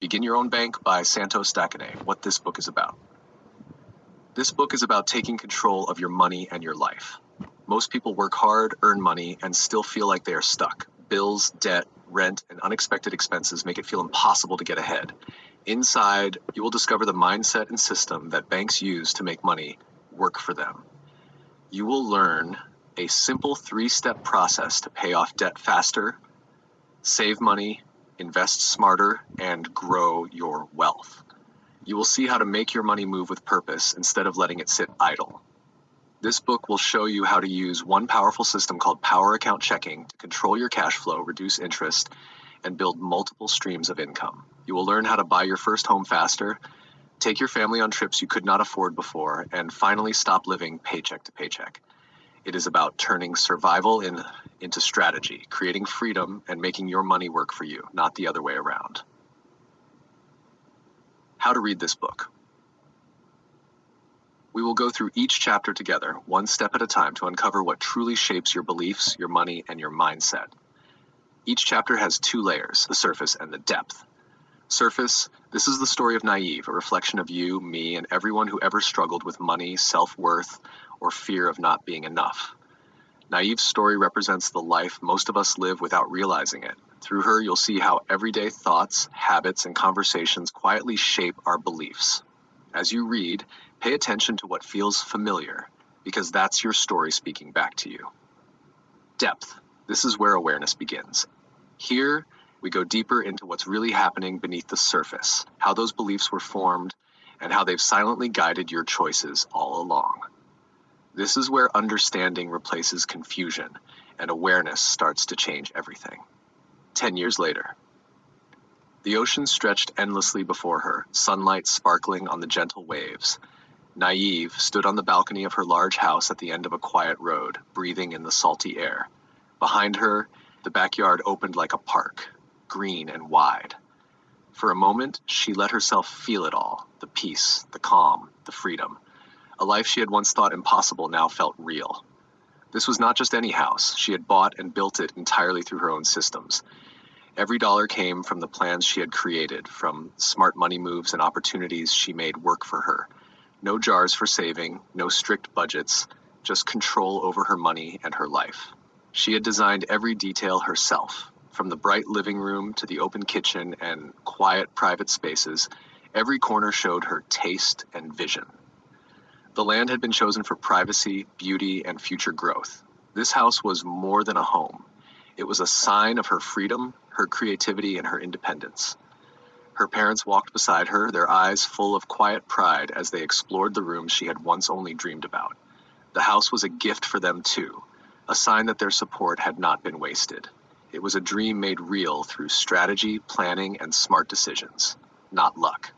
Begin Your Own Bank by Santos Dacanay, what this book is about. This book is about taking control of your money and your life. Most people work hard, earn money, and still feel like they are stuck. Bills, debt, rent, and unexpected expenses make it feel impossible to get ahead. Inside, you will discover the mindset and system that banks use to make money work for them. You will learn a simple 3-step process to pay off debt faster, save money, invest smarter, and grow your wealth. You will see how to make your money move with purpose instead of letting it sit idle. This book will show you how to use one powerful system called Power Account Checking to control your cash flow, reduce interest, and build multiple streams of income. You will learn how to buy your first home faster, take your family on trips you could not afford before, and finally stop living paycheck to paycheck. It is about turning survival into strategy, creating freedom, and making your money work for you, not the other way around. How to read this book. We will go through each chapter together, one step at a time, to uncover what truly shapes your beliefs, your money, and your mindset. Each chapter has 2 layers, the surface and the depth. Surface, this is the story of Naive, a reflection of you, me, and everyone who ever struggled with money, self-worth, or fear of not being enough. Naive's story represents the life most of us live without realizing it. Through her, you'll see how everyday thoughts, habits, and conversations quietly shape our beliefs. As you read, pay attention to what feels familiar, because that's your story speaking back to you. Depth, this is where awareness begins. Here, we go deeper into what's really happening beneath the surface, how those beliefs were formed, and how they've silently guided your choices all along. This is where understanding replaces confusion, and awareness starts to change everything. 10 years later. The ocean stretched endlessly before her, sunlight sparkling on the gentle waves. Naive stood on the balcony of her large house at the end of a quiet road, breathing in the salty air. Behind her, the backyard opened like a park, green and wide. For a moment, she let herself feel it all, the peace, the calm, the freedom. A life she had once thought impossible now felt real. This was not just any house. She had bought and built it entirely through her own systems. Every dollar came from the plans she had created, from smart money moves and opportunities she made work for her. No jars for saving, no strict budgets, just control over her money and her life. She had designed every detail herself, from the bright living room to the open kitchen and quiet private spaces. Every corner showed her taste and vision. The land had been chosen for privacy, beauty, and future growth. This house was more than a home. It was a sign of her freedom, her creativity, and her independence. Her parents walked beside her, their eyes full of quiet pride as they explored the rooms she had once only dreamed about. The house was a gift for them too, a sign that their support had not been wasted. It was a dream made real through strategy, planning, and smart decisions, not luck.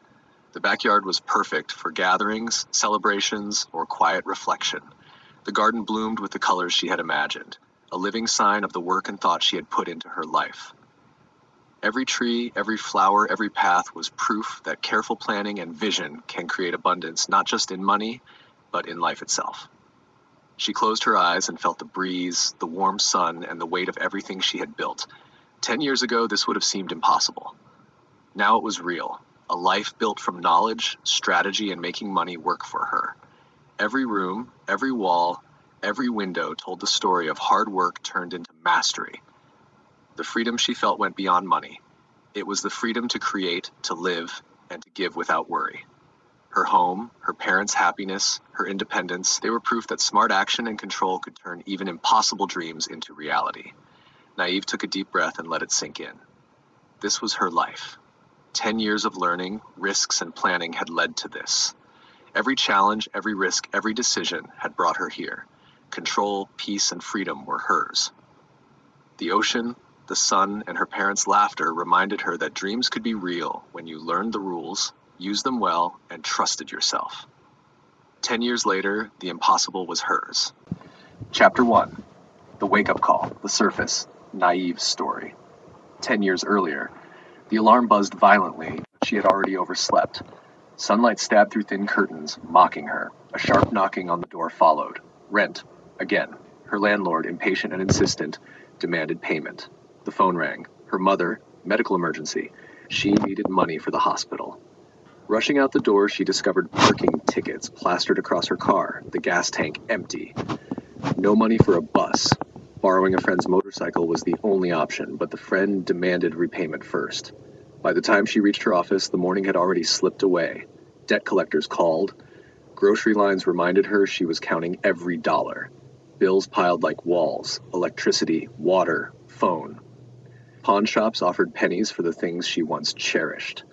The backyard was perfect for gatherings, celebrations, or quiet reflection. The garden bloomed with the colors she had imagined, a living sign of the work and thought she had put into her life. Every tree, every flower, every path was proof that careful planning and vision can create abundance not just in money, but in life itself. She closed her eyes and felt the breeze, the warm sun, and the weight of everything she had built. 10 years ago, this would have seemed impossible. Now it was real. A life built from knowledge, strategy, and making money work for her. Every room, every wall, every window told the story of hard work turned into mastery. The freedom she felt went beyond money. It was the freedom to create, to live, and to give without worry. Her home, her parents' happiness, her independence, they were proof that smart action and control could turn even impossible dreams into reality. Naive took a deep breath and let it sink in. This was her life. 10 years of learning, risks, and planning had led to this. Every challenge, every risk, every decision had brought her here. Control, peace, and freedom were hers. The ocean, the sun, and her parents' laughter reminded her that dreams could be real when you learned the rules, used them well, and trusted yourself. 10 years later, the impossible was hers. Chapter 1. The Wake-Up Call, the Surface, Naive's Story. 10 years earlier, the alarm buzzed violently, but she had already overslept. Sunlight stabbed through thin curtains, mocking her. A sharp knocking on the door followed. Rent. Again. Her landlord, impatient and insistent, demanded payment. The phone rang. Her mother, medical emergency. She needed money for the hospital. Rushing out the door, she discovered parking tickets plastered across her car, the gas tank empty. No money for a bus. Borrowing a friend's motorcycle was the only option, but the friend demanded repayment first. By the time she reached her office, the morning had already slipped away. Debt collectors called. Grocery lines reminded her she was counting every dollar. Bills piled like walls: electricity, water, phone. Pawn shops offered pennies for the things she once cherished.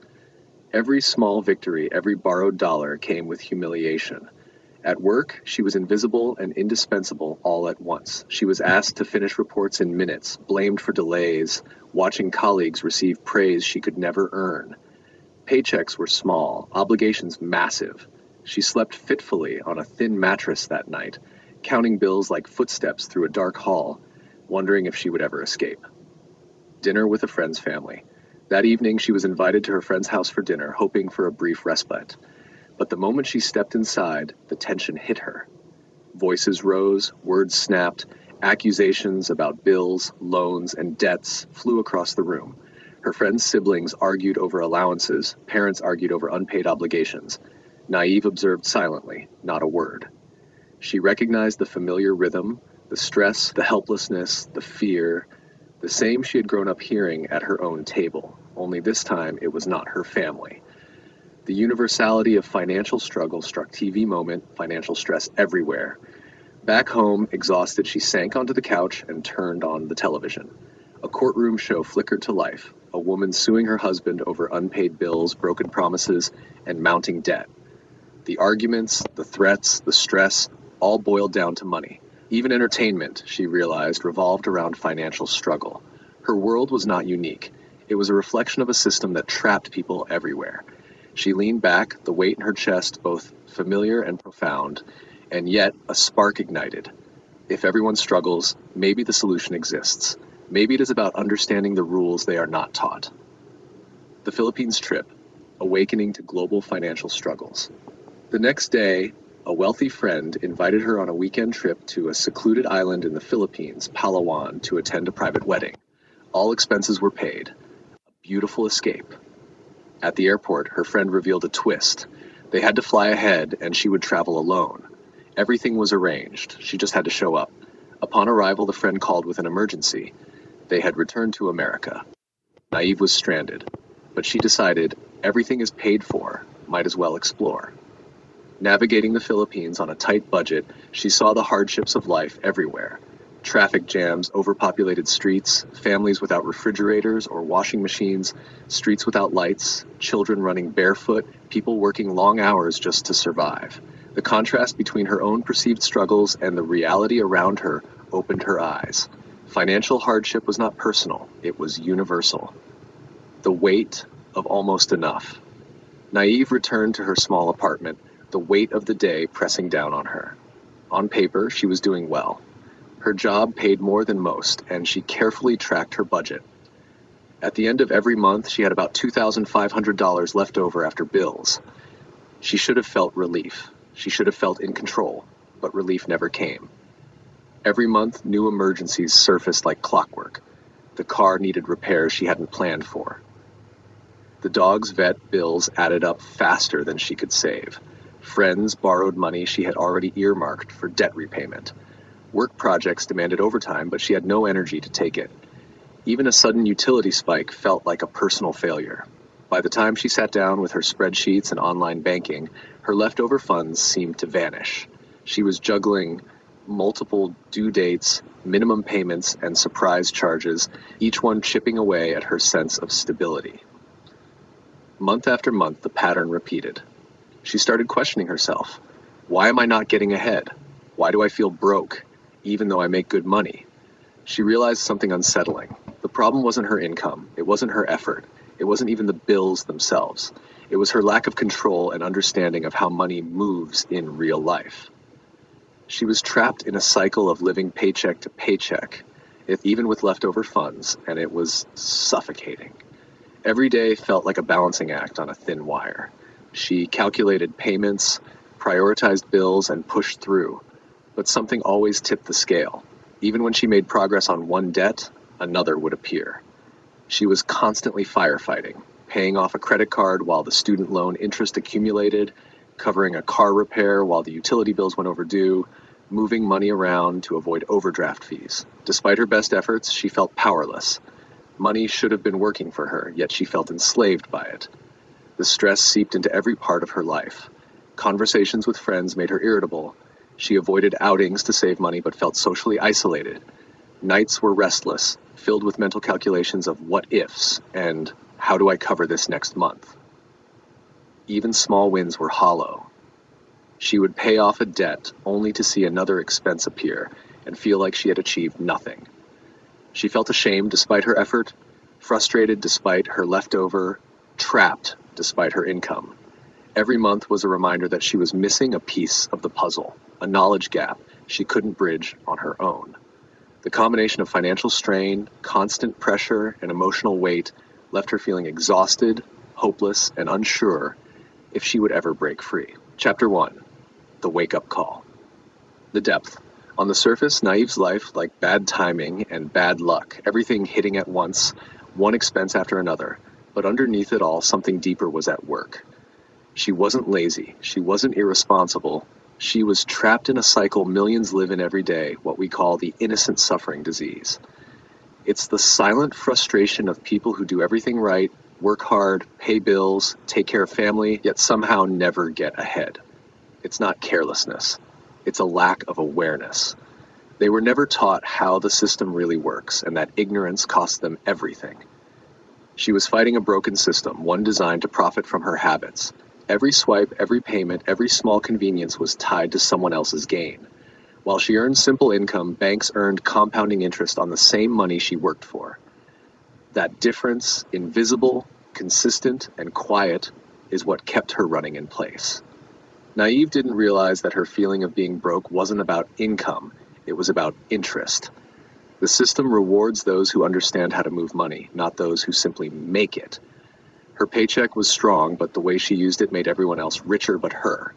Every small victory, every borrowed dollar came with humiliation. At work, she was invisible and indispensable all at once. She was asked to finish reports in minutes, blamed for delays, watching colleagues receive praise she could never earn. Paychecks were small, obligations massive. She slept fitfully on a thin mattress that night, counting bills like footsteps through a dark hall, wondering if she would ever escape. Dinner with a friend's family. That evening, she was invited to her friend's house for dinner, hoping for a brief respite. But the moment she stepped inside, the tension hit her. Voices rose, words snapped, accusations about bills, loans, and debts flew across the room. Her friend's siblings argued over allowances, parents argued over unpaid obligations. Naive observed silently, not a word. She recognized the familiar rhythm, the stress, the helplessness, the fear, the same she had grown up hearing at her own table, only this time it was not her family. The universality of financial struggle struck TV moment, financial stress everywhere. Back home, exhausted, she sank onto the couch and turned on the television. A courtroom show flickered to life, a woman suing her husband over unpaid bills, broken promises, and mounting debt. The arguments, the threats, the stress, all boiled down to money. Even entertainment, she realized, revolved around financial struggle. Her world was not unique. It was a reflection of a system that trapped people everywhere. She leaned back, the weight in her chest both familiar and profound, and yet a spark ignited. If everyone struggles, maybe the solution exists. Maybe it is about understanding the rules they are not taught. The Philippines trip, awakening to global financial struggles. The next day, a wealthy friend invited her on a weekend trip to a secluded island in the Philippines, Palawan, to attend a private wedding. All expenses were paid. A beautiful escape. At the airport, her friend revealed a twist. They had to fly ahead, and she would travel alone. Everything was arranged. She just had to show up. Upon arrival, the friend called with an emergency. They had returned to America. Naive was stranded, but she decided everything is paid for, might as well explore. Navigating the Philippines on a tight budget, she saw the hardships of life everywhere. Traffic jams, overpopulated streets, families without refrigerators or washing machines, streets without lights, children running barefoot, people working long hours just to survive. The contrast between her own perceived struggles and the reality around her opened her eyes. Financial hardship was not personal, it was universal. The weight of almost enough. Naive returned to her small apartment, the weight of the day pressing down on her. On paper, she was doing well. Her job paid more than most, and she carefully tracked her budget. At the end of every month, she had about $2,500 left over after bills. She should have felt relief. She should have felt in control, but relief never came. Every month, new emergencies surfaced like clockwork. The car needed repairs she hadn't planned for. The dog's vet bills added up faster than she could save. Friends borrowed money she had already earmarked for debt repayment. Work projects demanded overtime, but she had no energy to take it. Even a sudden utility spike felt like a personal failure. By the time she sat down with her spreadsheets and online banking, her leftover funds seemed to vanish. She was juggling multiple due dates, minimum payments, and surprise charges, each one chipping away at her sense of stability. Month after month, the pattern repeated. She started questioning herself. Why am I not getting ahead? Why do I feel broke, even though I make good money? She realized something unsettling. The problem wasn't her income. It wasn't her effort. It wasn't even the bills themselves. It was her lack of control and understanding of how money moves in real life. She was trapped in a cycle of living paycheck to paycheck, even with leftover funds, and it was suffocating. Every day felt like a balancing act on a thin wire. She calculated payments, prioritized bills, and pushed through. But something always tipped the scale. Even when she made progress on one debt, another would appear. She was constantly firefighting. paying off a credit card while the student loan interest accumulated, covering a car repair while the utility bills went overdue, moving money around to avoid overdraft fees. Despite her best efforts, she felt powerless. Money should have been working for her, yet she felt enslaved by it. The stress seeped into every part of her life. Conversations with friends made her irritable. She avoided outings to save money but felt socially isolated. Nights were restless, filled with mental calculations of what-ifs and how do I cover this next month. Even small wins were hollow. She would pay off a debt only to see another expense appear and feel like she had achieved nothing. She felt ashamed despite her effort, frustrated despite her leftover, trapped despite her income. Every month was a reminder that she was missing a piece of the puzzle, a knowledge gap she couldn't bridge on her own. The combination of financial strain, constant pressure, and emotional weight left her feeling exhausted, hopeless, and unsure if she would ever break free. Chapter 1. The Wake-Up Call. The depth. On the surface, Naiv's life like bad timing and bad luck, everything hitting at once, one expense after another. But underneath it all, something deeper was at work. She wasn't lazy. She wasn't irresponsible. She was trapped in a cycle millions live in every day, what we call the innocent suffering disease. It's the silent frustration of people who do everything right, work hard, pay bills, take care of family, yet somehow never get ahead. It's not carelessness. It's a lack of awareness. They were never taught how the system really works, and that ignorance costs them everything. She was fighting a broken system, one designed to profit from her habits. Every swipe, every payment, every small convenience was tied to someone else's gain. While she earned simple income, banks earned compounding interest on the same money she worked for. That difference, invisible, consistent, and quiet, is what kept her running in place. Naive didn't realize that her feeling of being broke wasn't about income, it was about interest. The system rewards those who understand how to move money, not those who simply make it. Her paycheck was strong, but the way she used it made everyone else richer but her.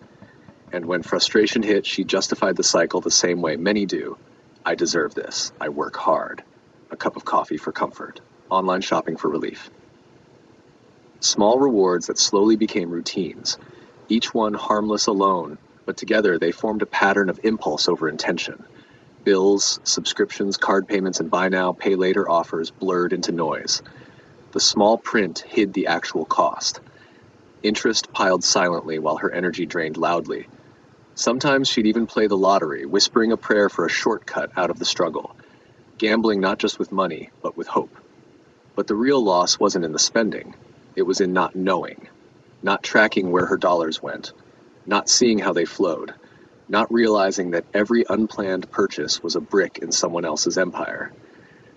And when frustration hit, she justified the cycle the same way many do. I deserve this. I work hard. A cup of coffee for comfort. Online shopping for relief. Small rewards that slowly became routines, each one harmless alone, but together they formed a pattern of impulse over intention. Bills, subscriptions, card payments, and buy now, pay later offers blurred into noise. The small print hid the actual cost. Interest piled silently while her energy drained loudly. Sometimes she'd even play the lottery, whispering a prayer for a shortcut out of the struggle, gambling not just with money, but with hope. But the real loss wasn't in the spending. It was in not knowing, not tracking where her dollars went, not seeing how they flowed, not realizing that every unplanned purchase was a brick in someone else's empire.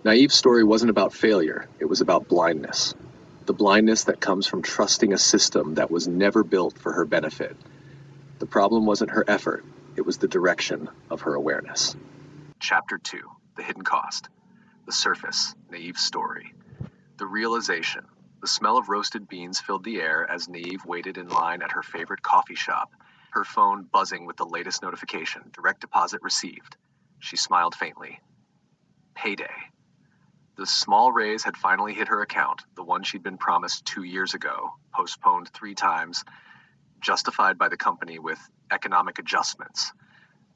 Naive's story wasn't about failure, it was about blindness. The blindness that comes from trusting a system that was never built for her benefit. The problem wasn't her effort, it was the direction of her awareness. Chapter 2. The Hidden Cost. The Surface. Naive's story. The realization. The smell of roasted beans filled the air as Naive waited in line at her favorite coffee shop, her phone buzzing with the latest notification, direct deposit received. She smiled faintly. Payday. The small raise had finally hit her account, the one she'd been promised 2 years ago, postponed 3 times, justified by the company with economic adjustments.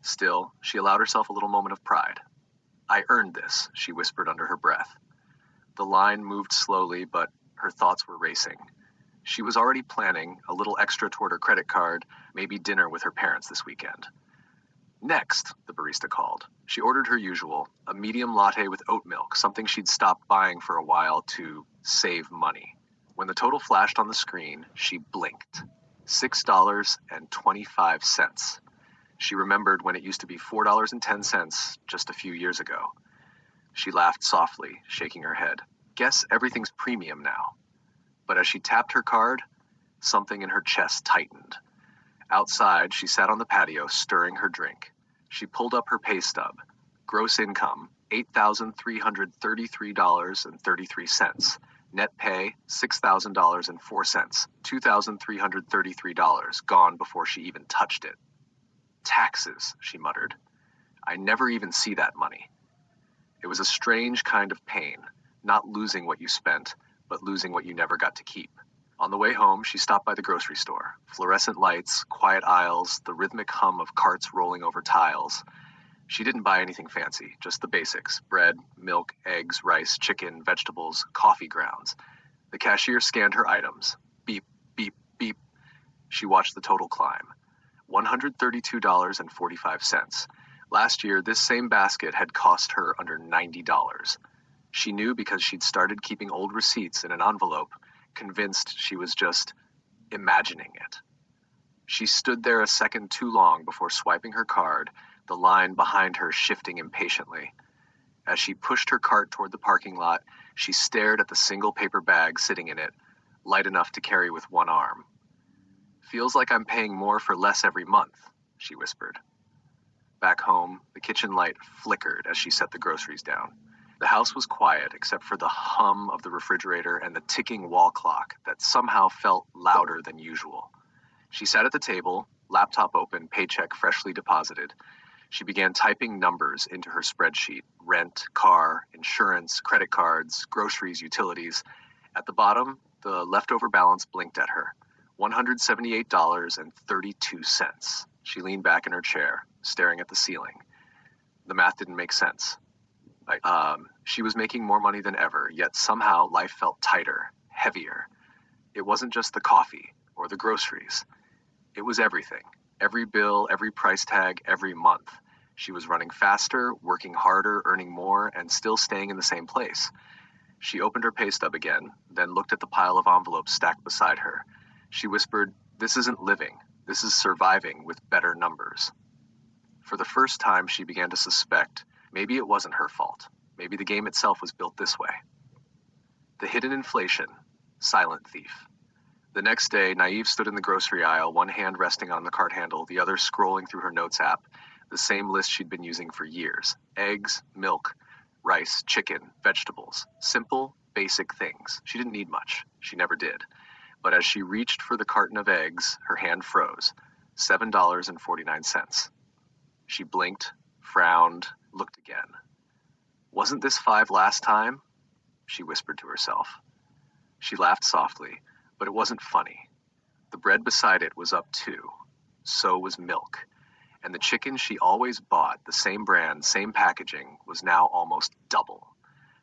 Still, she allowed herself a little moment of pride. I earned this, she whispered under her breath. The line moved slowly, but her thoughts were racing. She was already planning a little extra toward her credit card, maybe dinner with her parents this weekend. Next, the barista called. She ordered her usual, a medium latte with oat milk, something she'd stopped buying for a while to save money. When the total flashed on the screen, she blinked. $6.25. She remembered when it used to be $4.10 just a few years ago. She laughed softly, shaking her head. Guess everything's premium now. But as she tapped her card, something in her chest tightened. Outside, she sat on the patio, stirring her drink. She pulled up her pay stub. Gross income, $8,333.33. Net pay, $6,000.04. $2,333 gone before she even touched it. Taxes, she muttered. I never even see that money. It was a strange kind of pain, not losing what you spent, but losing what you never got to keep. On the way home, she stopped by the grocery store. Fluorescent lights, quiet aisles, the rhythmic hum of carts rolling over tiles. She didn't buy anything fancy, just the basics: bread, milk, eggs, rice, chicken, vegetables, coffee grounds. The cashier scanned her items. Beep, beep, beep. She watched the total climb. $132.45. Last year, this same basket had cost her under $90. She knew because she'd started keeping old receipts in an envelope, convinced she was just imagining it. She stood there a second too long before swiping her card, the line behind her shifting impatiently. As she pushed her cart toward the parking lot, she stared at the single paper bag sitting in it, light enough to carry with one arm. "Feels like I'm paying more for less every month," she whispered. Back home, the kitchen light flickered as she set the groceries down. The house was quiet except for the hum of the refrigerator and the ticking wall clock that somehow felt louder than usual. She sat at the table, laptop open, paycheck freshly deposited. She began typing numbers into her spreadsheet: rent, car, insurance, credit cards, groceries, utilities. At the bottom, the leftover balance blinked at her. $178.32. She leaned back in her chair, staring at the ceiling. The math didn't make sense. She was making more money than ever, yet somehow life felt tighter, heavier. It wasn't just the coffee or the groceries. It was everything. Every bill, every price tag, every month. She was running faster, working harder, earning more, and still staying in the same place. She opened her pay stub again, then looked at the pile of envelopes stacked beside her. She whispered, "This isn't living. This is surviving with better numbers." For the first time, she began to suspect maybe it wasn't her fault. Maybe the game itself was built this way. The hidden inflation, silent thief. The next day, Naive stood in the grocery aisle, one hand resting on the cart handle, the other scrolling through her notes app, the same list she'd been using for years: eggs, milk, rice, chicken, vegetables. Simple, basic things. She didn't need much. She never did. But as she reached for the carton of eggs, her hand froze. $7.49. She blinked, frowned, looked again. "Wasn't this $5 last time?" she whispered to herself. She laughed softly, but it wasn't funny. The bread beside it was up too. So was milk. And the chicken she always bought, the same brand, same packaging, was now almost double.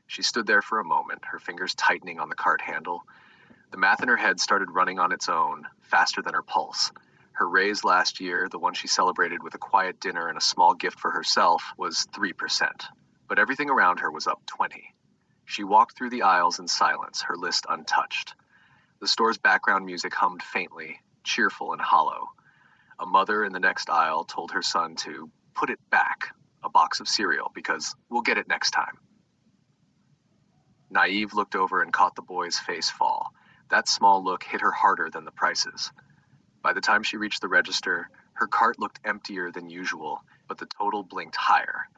She stood there for a moment, her fingers tightening on the cart handle. The math in her head started running on its own, faster than her pulse. Her raise last year, the one she celebrated with a quiet dinner and a small gift for herself, was 3%. But everything around her was up 20. She walked through the aisles in silence, her list untouched. The store's background music hummed faintly, cheerful and hollow. A mother in the next aisle told her son to put it back, a box of cereal, because we'll get it next time. Naive looked over and caught the boy's face fall. That small look hit her harder than the prices. By the time she reached the register, her cart looked emptier than usual, but the total blinked higher.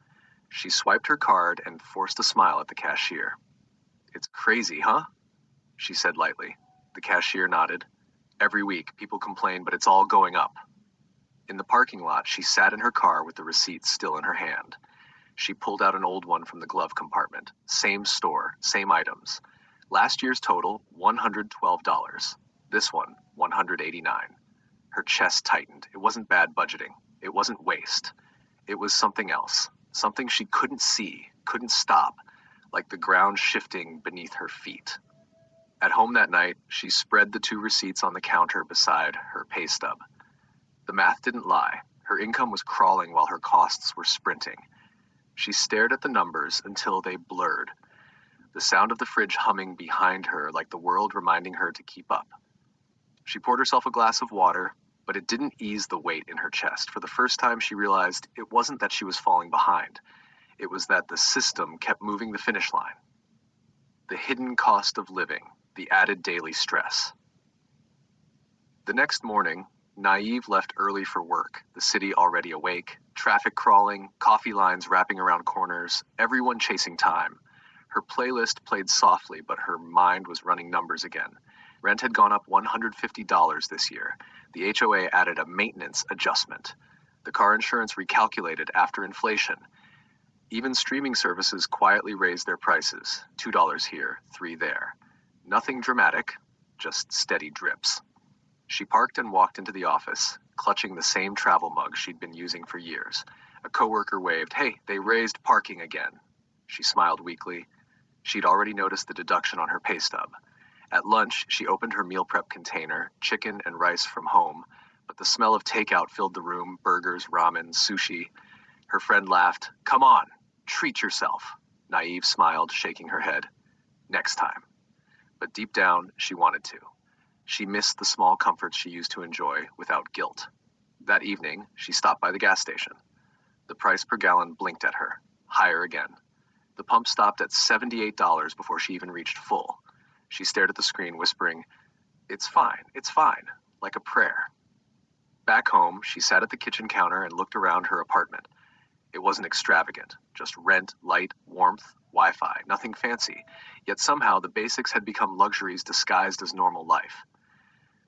She swiped her card and forced a smile at the cashier. "It's crazy, huh?" she said lightly. The cashier nodded. "Every week, people complain, but it's all going up." In the parking lot, she sat in her car with the receipt still in her hand. She pulled out an old one from the glove compartment. Same store, same items. Last year's total, $112. This one, $189. Her chest tightened. It wasn't bad budgeting. It wasn't waste. It was something else. Something she couldn't see, couldn't stop, like the ground shifting beneath her feet. At home that night, she spread the 2 receipts on the counter beside her pay stub. The math didn't lie. Her income was crawling while her costs were sprinting. She stared at the numbers until they blurred, the sound of the fridge humming behind her like the world reminding her to keep up. She poured herself a glass of water, but it didn't ease the weight in her chest. For the first time, she realized it wasn't that she was falling behind. It was that the system kept moving the finish line. The hidden cost of living, the added daily stress. The next morning, Naive left early for work, the city already awake, traffic crawling, coffee lines wrapping around corners, everyone chasing time. Her playlist played softly, but her mind was running numbers again. Rent had gone up $150 this year. The HOA added a maintenance adjustment. The car insurance recalculated after inflation. Even streaming services quietly raised their prices, $2 here, $3 there. Nothing dramatic, just steady drips. She parked and walked into the office, clutching the same travel mug she'd been using for years. A coworker waved, "Hey, they raised parking again." She smiled weakly. She'd already noticed the deduction on her pay stub. At lunch, she opened her meal prep container, chicken and rice from home, but the smell of takeout filled the room, burgers, ramen, sushi. Her friend laughed. "Come on, treat yourself." Naive smiled, shaking her head. "Next time." But deep down, she wanted to. She missed the small comforts she used to enjoy without guilt. That evening, she stopped by the gas station. The price per gallon blinked at her, higher again. The pump stopped at $78 before she even reached full. She stared at the screen, whispering, it's fine, like a prayer. Back home, she sat at the kitchen counter and looked around her apartment. It wasn't extravagant, just rent, light, warmth, Wi-Fi, nothing fancy. Yet somehow the basics had become luxuries disguised as normal life.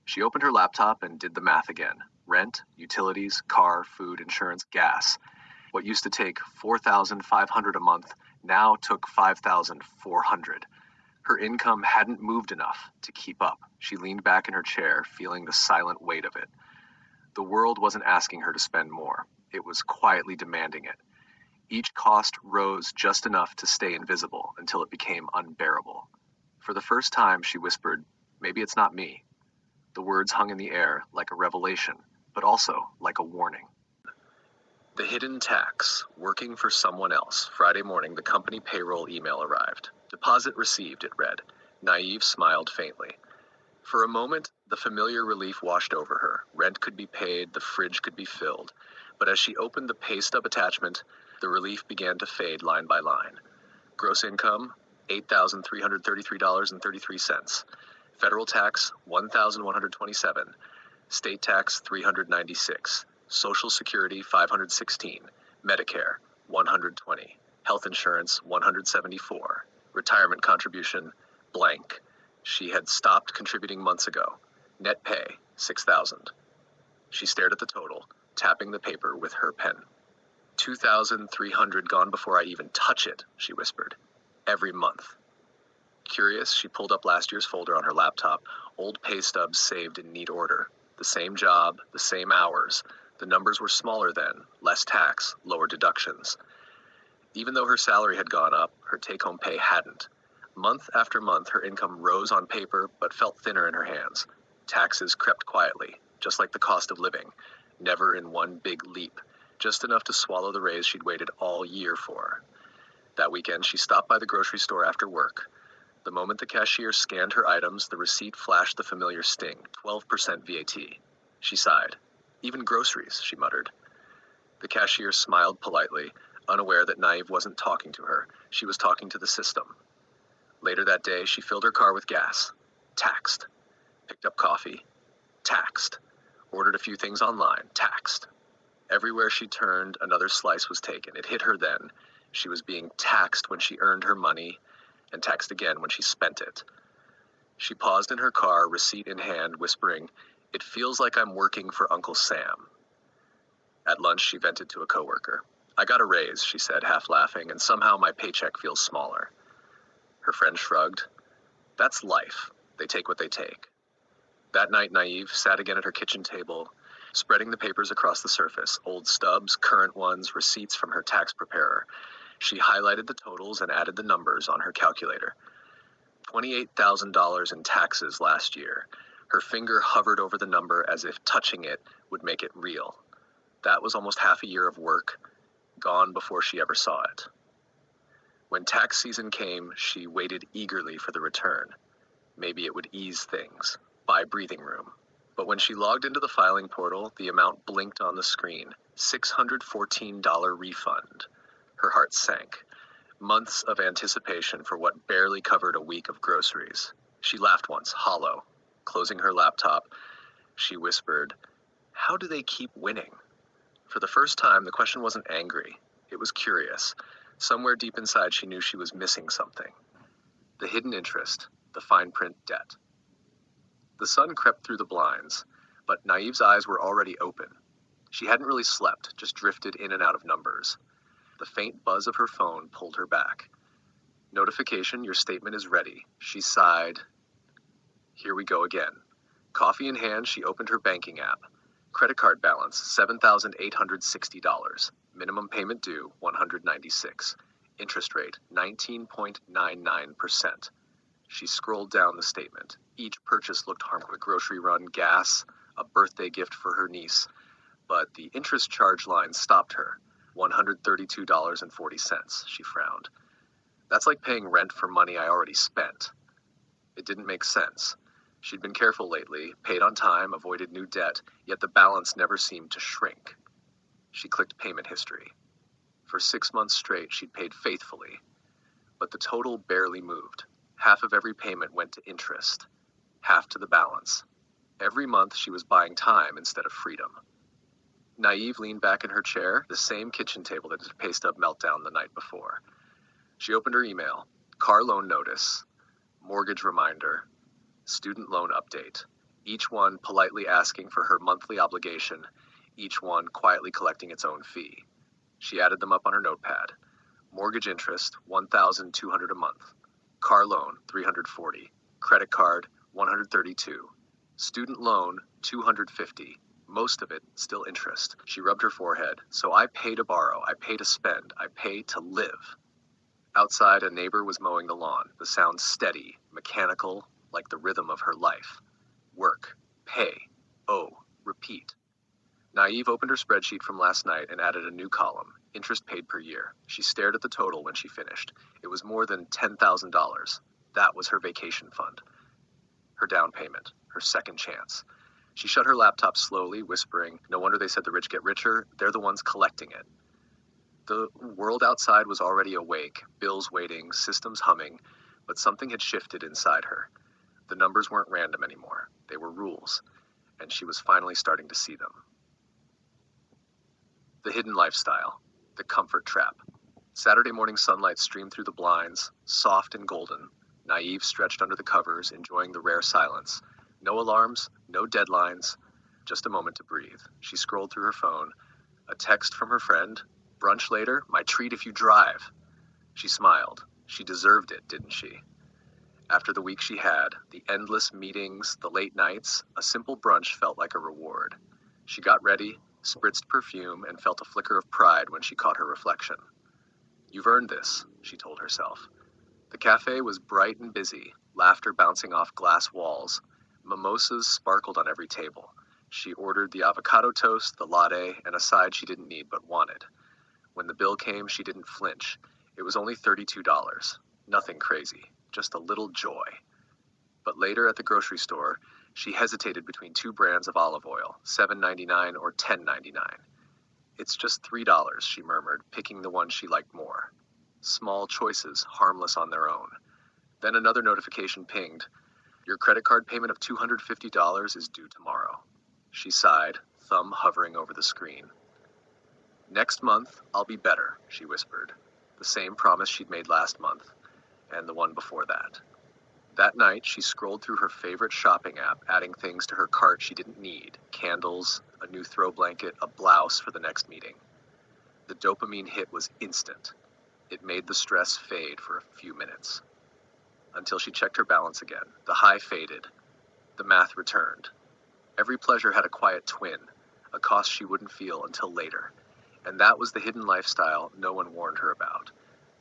She opened her laptop and did the math again. Rent, utilities, car, food, insurance, gas. What used to take $4,500 a month now took $5,400. Her income hadn't moved enough to keep up. She leaned back in her chair, feeling the silent weight of it. The world wasn't asking her to spend more. It was quietly demanding it. Each cost rose just enough to stay invisible until it became unbearable. For the first time, she whispered, "Maybe it's not me." The words hung in the air like a revelation, but also like a warning. The hidden tax, working for someone else. Friday morning, the company payroll email arrived. "Deposit received," it read. Naive smiled faintly. For a moment, the familiar relief washed over her. Rent could be paid, the fridge could be filled. But as she opened the pay stub attachment, the relief began to fade line by line. Gross income, $8,333.33. Federal tax, $1,127. State tax, $396. Social Security, $516. Medicare, $120. Health insurance, $174. Retirement contribution, blank. She had stopped contributing months ago. Net pay, $6,000. She stared at the total, tapping the paper with her pen. $2,300 gone before I even touch it, she whispered. Every month. Curious, she pulled up last year's folder on her laptop, old pay stubs saved in neat order. The same job, the same hours. The numbers were smaller then, less tax, lower deductions. Even though her salary had gone up, her take-home pay hadn't. Month after month, her income rose on paper, but felt thinner in her hands. Taxes crept quietly, just like the cost of living, never in one big leap, just enough to swallow the raise she'd waited all year for. That weekend, she stopped by the grocery store after work. The moment the cashier scanned her items, the receipt flashed the familiar sting, 12% VAT. She sighed. "Even groceries," she muttered. The cashier smiled politely, unaware that Naive wasn't talking to her. She was talking to the system. Later that day, she filled her car with gas. Taxed. Picked up coffee. Taxed. Ordered a few things online. Taxed. Everywhere she turned, another slice was taken. It hit her then. She was being taxed when she earned her money, and taxed again when she spent it. She paused in her car, receipt in hand, whispering, "It feels like I'm working for Uncle Sam." At lunch, she vented to a coworker. "I got a raise," she said, half laughing, "and somehow my paycheck feels smaller." Her friend shrugged. "That's life. They take what they take." That night, Naive sat again at her kitchen table, spreading the papers across the surface, old stubs, current ones, receipts from her tax preparer. She highlighted the totals and added the numbers on her calculator. $28,000 in taxes last year. Her finger hovered over the number as if touching it would make it real. That was almost half a year of work, gone before she ever saw it. When tax season came, she waited eagerly for the return. Maybe it would ease things, buy breathing room. But when she logged into the filing portal, the amount blinked on the screen. $614 refund. Her heart sank. Months of anticipation for what barely covered a week of groceries. She laughed once, hollow. Closing her laptop, she whispered, "How do they keep winning?" For the first time, the question wasn't angry. It was curious. Somewhere deep inside, she knew she was missing something. The hidden interest, the fine print debt. The sun crept through the blinds, but Naive's eyes were already open. She hadn't really slept, just drifted in and out of numbers. The faint buzz of her phone pulled her back. "Notification, your statement is ready." She sighed. Here we go again. Coffee in hand, she opened her banking app. Credit card balance, $7,860. Minimum payment due, $196. Interest rate, 19.99%. She scrolled down the statement. Each purchase looked harmless. A grocery run, gas, a birthday gift for her niece. But the interest charge line stopped her. $132.40. She frowned. That's like paying rent for money I already spent. It didn't make sense. She'd been careful lately, paid on time, avoided new debt, yet the balance never seemed to shrink. She clicked payment history. For 6 months straight, she'd paid faithfully. But the total barely moved. Half of every payment went to interest. Half to the balance. Every month, she was buying time instead of freedom. Naive leaned back in her chair, the same kitchen table that had paced up meltdown the night before. She opened her email. Car loan notice. Mortgage reminder. Student loan update. Each one politely asking for her monthly obligation, each one quietly collecting its own fee. She added them up on her notepad. Mortgage interest, $1,200 a month. Car loan, $340. Credit card, $132. Student loan, $250. Most of it still interest. She rubbed her forehead. So I pay to borrow, I pay to spend, I pay to live. Outside, a neighbor was mowing the lawn, the sound steady, mechanical, like the rhythm of her life. Work, pay, owe, repeat. Naive opened her spreadsheet from last night and added a new column, interest paid per year. She stared at the total when she finished. It was more than $10,000. That was her vacation fund. Her down payment, her second chance. She shut her laptop slowly, whispering, no wonder they said the rich get richer, they're the ones collecting it. The world outside was already awake, bills waiting, systems humming, but something had shifted inside her. The numbers weren't random anymore. They were rules, and she was finally starting to see them. The hidden lifestyle, the comfort trap. Saturday morning sunlight streamed through the blinds, soft and golden. Naive stretched under the covers, enjoying the rare silence. No alarms, no deadlines, just a moment to breathe. She scrolled through her phone. A text from her friend. Brunch later, my treat if you drive. She smiled. She deserved it, didn't she? After the week she had, the endless meetings, the late nights, a simple brunch felt like a reward. She got ready, spritzed perfume, and felt a flicker of pride when she caught her reflection. You've earned this, she told herself. The cafe was bright and busy, laughter bouncing off glass walls. Mimosas sparkled on every table. She ordered the avocado toast, the latte, and a side she didn't need but wanted. When the bill came, she didn't flinch. It was only $32. Nothing crazy, just a little joy. But later at the grocery store, she hesitated between two brands of olive oil, $7.99 or $10.99. It's just $3, she murmured, picking the one she liked more. Small choices, harmless on their own. Then another notification pinged. Your credit card payment of $250 is due tomorrow. She sighed, thumb hovering over the screen. Next month, I'll be better, she whispered. The same promise she'd made last month, and the one before that. That night, she scrolled through her favorite shopping app, adding things to her cart she didn't need. Candles, a new throw blanket, a blouse for the next meeting. The dopamine hit was instant. It made the stress fade for a few minutes. Until she checked her balance again. The high faded. The math returned. Every pleasure had a quiet twin, a cost she wouldn't feel until later. And that was the hidden lifestyle no one warned her about.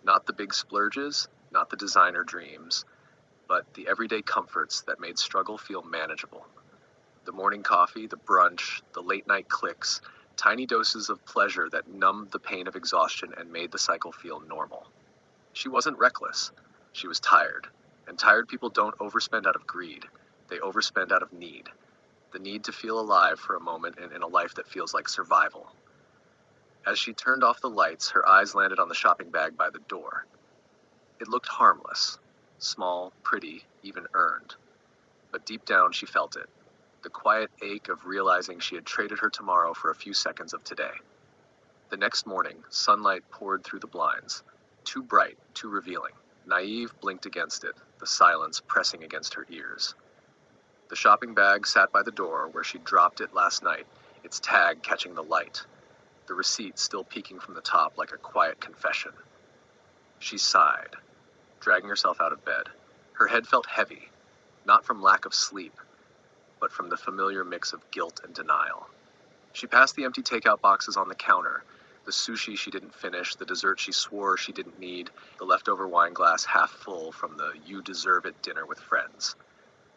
Not the big splurges, not the designer dreams, but the everyday comforts that made struggle feel manageable. The morning coffee, the brunch, the late night clicks, tiny doses of pleasure that numbed the pain of exhaustion and made the cycle feel normal. She wasn't reckless. She was tired. And tired people don't overspend out of greed. They overspend out of need. The need to feel alive for a moment in a life that feels like survival. As she turned off the lights, her eyes landed on the shopping bag by the door. It looked harmless, small, pretty, even earned. But deep down she felt it, the quiet ache of realizing she had traded her tomorrow for a few seconds of today. The next morning, sunlight poured through the blinds, too bright, too revealing. Naive blinked against it, the silence pressing against her ears. The shopping bag sat by the door where she'd dropped it last night, its tag catching the light, the receipt still peeking from the top like a quiet confession. She sighed, dragging herself out of bed. Her head felt heavy. not from lack of sleep, but from the familiar mix of guilt and denial. She passed the empty takeout boxes on the counter, the sushi she didn't finish, the dessert she swore she didn't need, the leftover wine glass half full from the you deserve it dinner with friends.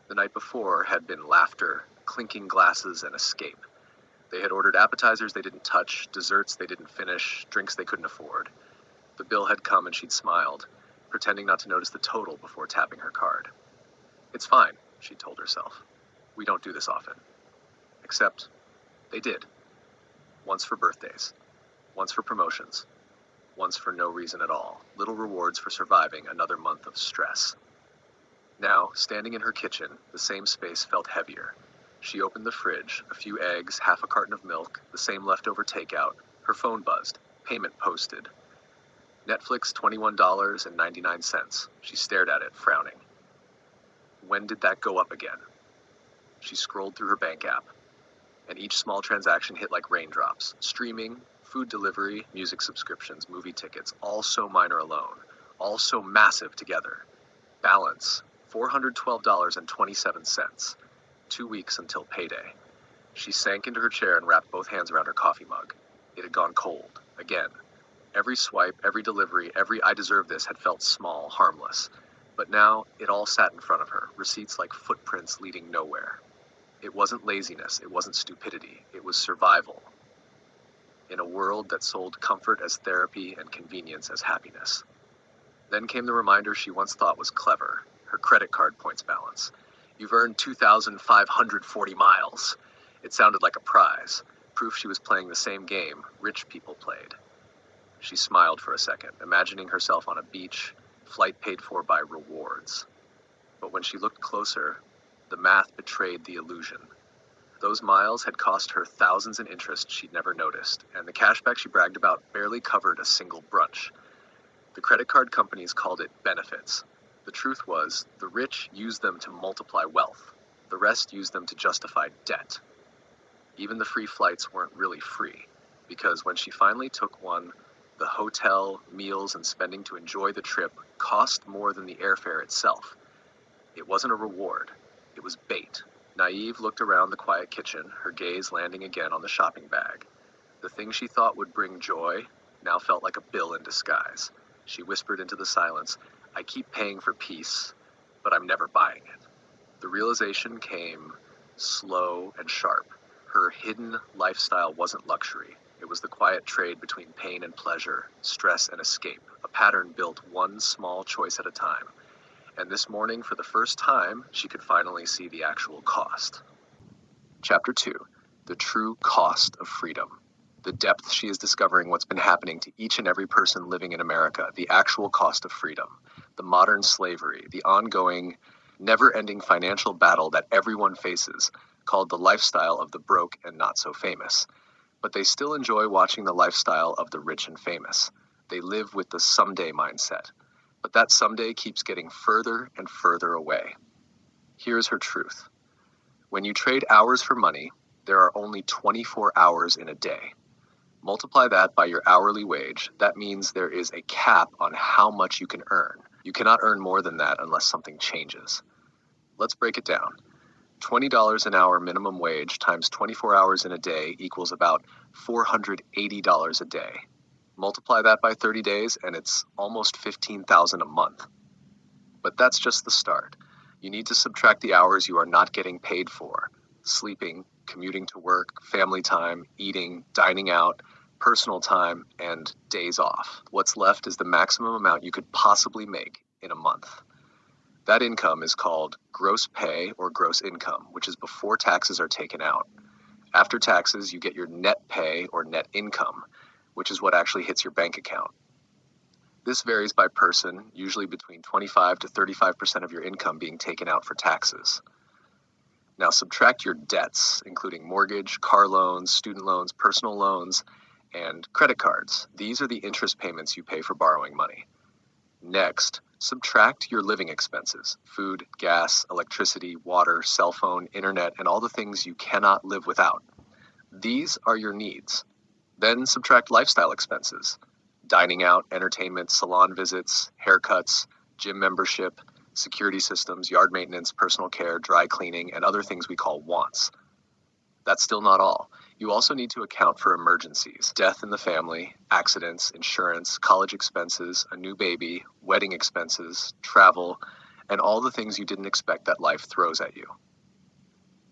The night before had been laughter, clinking glasses, and escape. They had ordered appetizers they didn't touch, desserts they didn't finish, drinks they couldn't afford. The bill had come and she'd smiled, pretending not to notice the total before tapping her card. It's fine, she told herself. We don't do this often. Except, they did. Once for birthdays. Once for promotions. Once for no reason at all. Little rewards for surviving another month of stress. Now, standing in her kitchen, the same space felt heavier. She opened the fridge, a few eggs, half a carton of milk, the same leftover takeout. Her phone buzzed. Payment posted. Netflix $21.99. She stared at it, frowning. When did that go up again? She scrolled through her bank app, and each small transaction hit like raindrops. Streaming, food delivery, music subscriptions, movie tickets, all so minor alone, all so massive together. Balance, $412.27. 2 weeks until payday. She sank into her chair and wrapped both hands around her coffee mug. It had gone cold, again. Every swipe, every delivery, every I deserve this had felt small, harmless. But now, it all sat in front of her, receipts like footprints leading nowhere. It wasn't laziness, it wasn't stupidity, it was survival. In a world that sold comfort as therapy and convenience as happiness. Then came the reminder she once thought was clever, her credit card points balance. You've earned 2,540 miles. It sounded like a prize, proof she was playing the same game rich people played. She smiled for a second, imagining herself on a beach, flight paid for by rewards. But when she looked closer, the math betrayed the illusion. Those miles had cost her thousands in interest she'd never noticed, and the cashback she bragged about barely covered a single brunch. The credit card companies called it benefits. The truth was, the rich used them to multiply wealth. The rest used them to justify debt. Even the free flights weren't really free, because when she finally took one, the hotel, meals, and spending to enjoy the trip cost more than the airfare itself. It wasn't a reward. It was bait. Naive looked around the quiet kitchen, her gaze landing again on the shopping bag. The thing she thought would bring joy now felt like a bill in disguise. She whispered into the silence, I keep paying for peace, but I'm never buying it. The realization came slow and sharp. Her hidden lifestyle wasn't luxury. It was the quiet trade between pain and pleasure, stress and escape, a pattern built one small choice at a time. And this morning, for the first time, she could finally see the actual cost. Chapter 2. The True Cost of Freedom. The depth she is discovering what's been happening to each and every person living in America, the actual cost of freedom, the modern slavery, the ongoing, never-ending financial battle that everyone faces, called the lifestyle of the broke and not so famous. But they still enjoy watching the lifestyle of the rich and famous. They live with the someday mindset. But that someday keeps getting further and further away. Here's her truth. When you trade hours for money, there are only 24 hours in a day. Multiply that by your hourly wage. That means there is a cap on how much you can earn. You cannot earn more than that unless something changes. Let's break it down. $20 an hour minimum wage times 24 hours in a day equals about $480 a day. Multiply that by 30 days and it's almost $15,000 a month. But that's just the start. You need to subtract the hours you are not getting paid for. Sleeping, commuting to work, family time, eating, dining out, personal time, and days off. What's left is the maximum amount you could possibly make in a month. That income is called gross pay or gross income, which is before taxes are taken out. After taxes, you get your net pay or net income, which is what actually hits your bank account. This varies by person, usually between 25 to 35% of your income being taken out for taxes. Now subtract your debts, including mortgage, car loans, student loans, personal loans, and credit cards. These are the interest payments you pay for borrowing money. Next, subtract your living expenses, food, gas, electricity, water, cell phone, internet, and all the things you cannot live without. These are your needs. Then subtract lifestyle expenses, dining out, entertainment, salon visits, haircuts, gym membership, security systems, yard maintenance, personal care, dry cleaning, and other things we call wants. That's still not all. You also need to account for emergencies, death in the family, accidents, insurance, college expenses, a new baby, wedding expenses, travel, and all the things you didn't expect that life throws at you.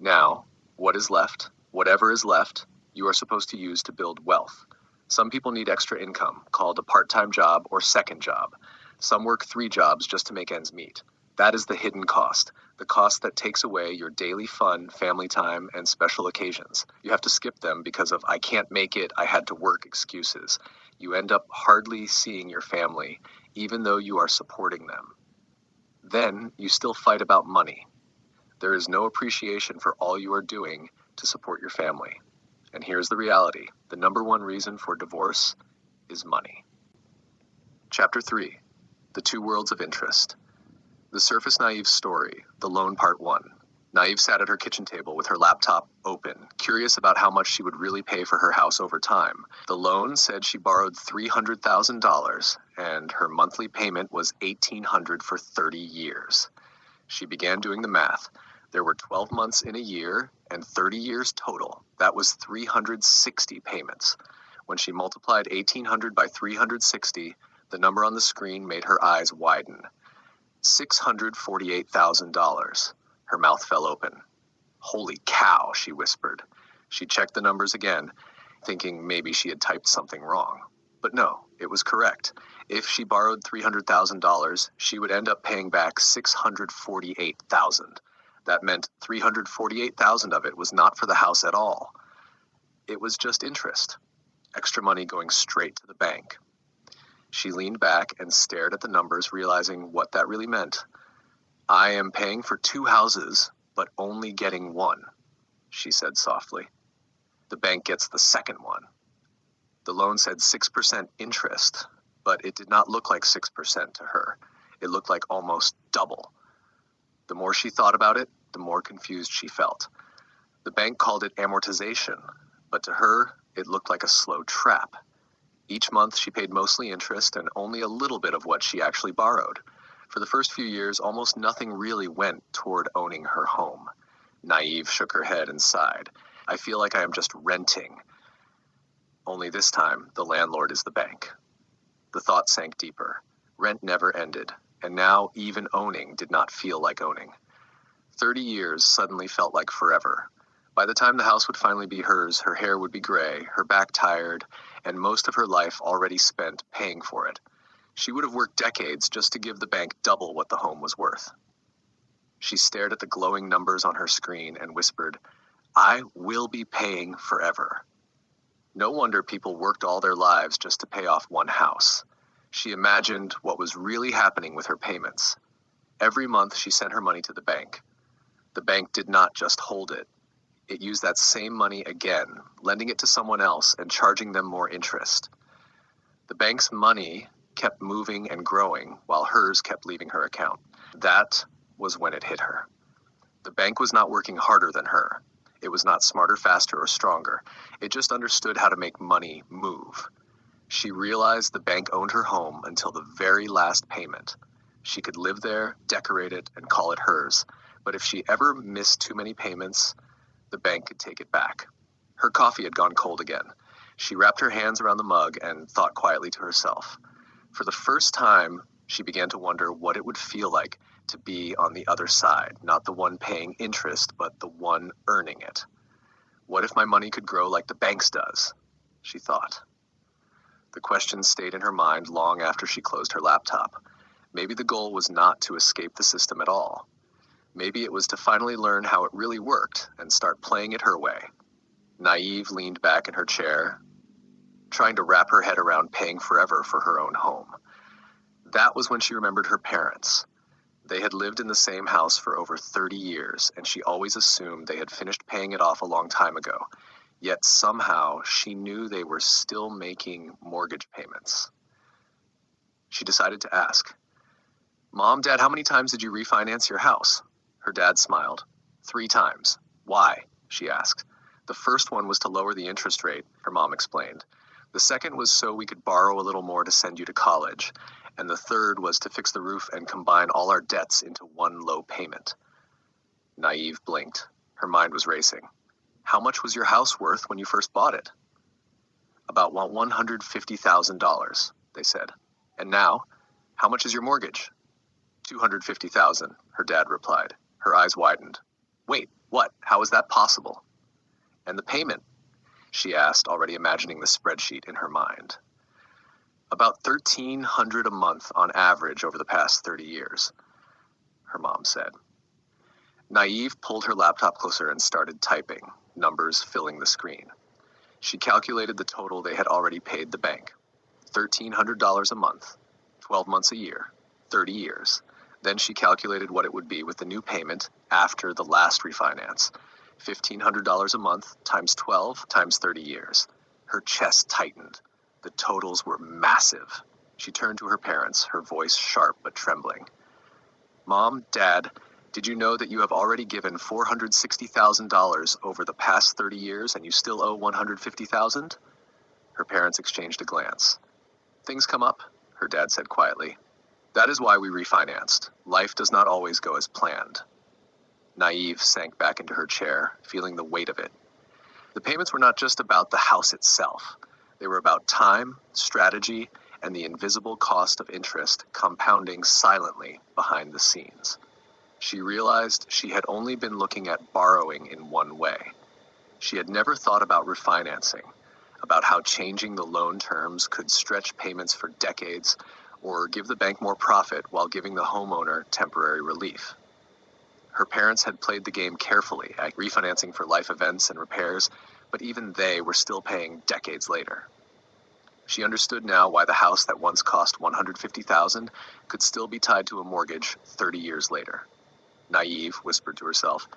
Now, what is left, whatever is left, you are supposed to use to build wealth. Some people need extra income, called a part-time job or second job. Some work 3 jobs just to make ends meet. That is the hidden cost, the cost that takes away your daily fun, family time, and special occasions. You have to skip them because of "I can't make it, I had to work" excuses. You end up hardly seeing your family, even though you are supporting them. Then, you still fight about money. There is no appreciation for all you are doing to support your family. And here's the reality. The number one reason for divorce is money. Chapter 3. The Two Worlds of Interest. The Surface Naive Story, The Loan Part 1. Naive sat at her kitchen table with her laptop open, curious about how much she would really pay for her house over time. The loan said she borrowed $300,000, and her monthly payment was $1,800 for 30 years. She began doing the math. There were 12 months in a year, and 30 years total. That was 360 payments. When she multiplied 1,800 by 360, the number on the screen made her eyes widen. $648,000. Her mouth fell open. "Holy cow," she whispered. She checked the numbers again, thinking maybe she had typed something wrong. But no, it was correct. If she borrowed $300,000, she would end up paying back $648,000. That meant $348,000 of it was not for the house at all. It was just interest. Extra money going straight to the bank. She leaned back and stared at the numbers, realizing what that really meant. "I am paying for 2 houses, but only getting 1, she said softly. "The bank gets the second one." The loan said 6% interest, but it did not look like 6% to her. It looked like almost double. The more she thought about it, the more confused she felt. The bank called it amortization, but to her, it looked like a slow trap. Each month, she paid mostly interest and only a little bit of what she actually borrowed. For the first few years, almost nothing really went toward owning her home. Naive shook her head and sighed. "I feel like I am just renting." Only this time, the landlord is the bank. The thought sank deeper. Rent never ended, and now even owning did not feel like owning. 30 years suddenly felt like forever. By the time the house would finally be hers, her hair would be gray, her back tired, and most of her life already spent paying for it. She would have worked decades just to give the bank double what the home was worth. She stared at the glowing numbers on her screen and whispered, "I will be paying forever." No wonder people worked all their lives just to pay off one house. She imagined what was really happening with her payments. Every month she sent her money to the bank. The bank did not just hold it. It used that same money again, lending it to someone else and charging them more interest. The bank's money kept moving and growing while hers kept leaving her account. That was when it hit her. The bank was not working harder than her. It was not smarter, faster, or stronger. It just understood how to make money move. She realized the bank owned her home until the very last payment. She could live there, decorate it, and call it hers. But if she ever missed too many payments, the bank could take it back. Her coffee had gone cold again. She wrapped her hands around the mug and thought quietly to herself. For the first time, she began to wonder what it would feel like to be on the other side, not the one paying interest, but the one earning it. What if my money could grow like the bank's does? She thought. The question stayed in her mind long after she closed her laptop. Maybe the goal was not to escape the system at all. Maybe it was to finally learn how it really worked and start playing it her way. Naive leaned back in her chair, trying to wrap her head around paying forever for her own home. That was when she remembered her parents. They had lived in the same house for over 30 years, and she always assumed they had finished paying it off a long time ago. Yet somehow she knew they were still making mortgage payments. She decided to ask, "Mom, Dad, how many times did you refinance your house?" Her dad smiled. 3 times. "Why?" she asked. "The first one was to lower the interest rate," her mom explained. "The second was so we could borrow a little more to send you to college. and the third was to fix the roof and combine all our debts into one low payment. Naive blinked. Her mind was racing. How much was your house worth when you first bought it? About $150,000, they said. And now, how much is your mortgage? $250,000, her dad replied. Her eyes widened. Wait, what? How is that possible? And the payment? She asked, already imagining the spreadsheet in her mind. About $1,300 a month on average over the past 30 years, her mom said. Naive pulled her laptop closer and started typing, numbers filling the screen. She calculated the total they had already paid the bank. $1,300 a month, 12 months a year, 30 years. Then she calculated what it would be with the new payment after the last refinance. $1,500 a month times 12 times 30 years. Her chest tightened. The totals were massive. She turned to her parents, her voice sharp but trembling. Mom, Dad, did you know that you have already given $460,000 over the past 30 years and you still owe $150,000? Her parents exchanged a glance. Things come up, her dad said quietly. That is why we refinanced. Life does not always go as planned. Naive sank back into her chair, feeling the weight of it. The payments were not just about the house itself. They were about time, strategy, and the invisible cost of interest compounding silently behind the scenes. She realized she had only been looking at borrowing in one way. She had never thought about refinancing, about how changing the loan terms could stretch payments for decades or give the bank more profit while giving the homeowner temporary relief. Her parents had played the game carefully at refinancing for life events and repairs, but even they were still paying decades later. She understood now why the house that once cost $150,000 could still be tied to a mortgage 30 years later. Naive whispered to herself,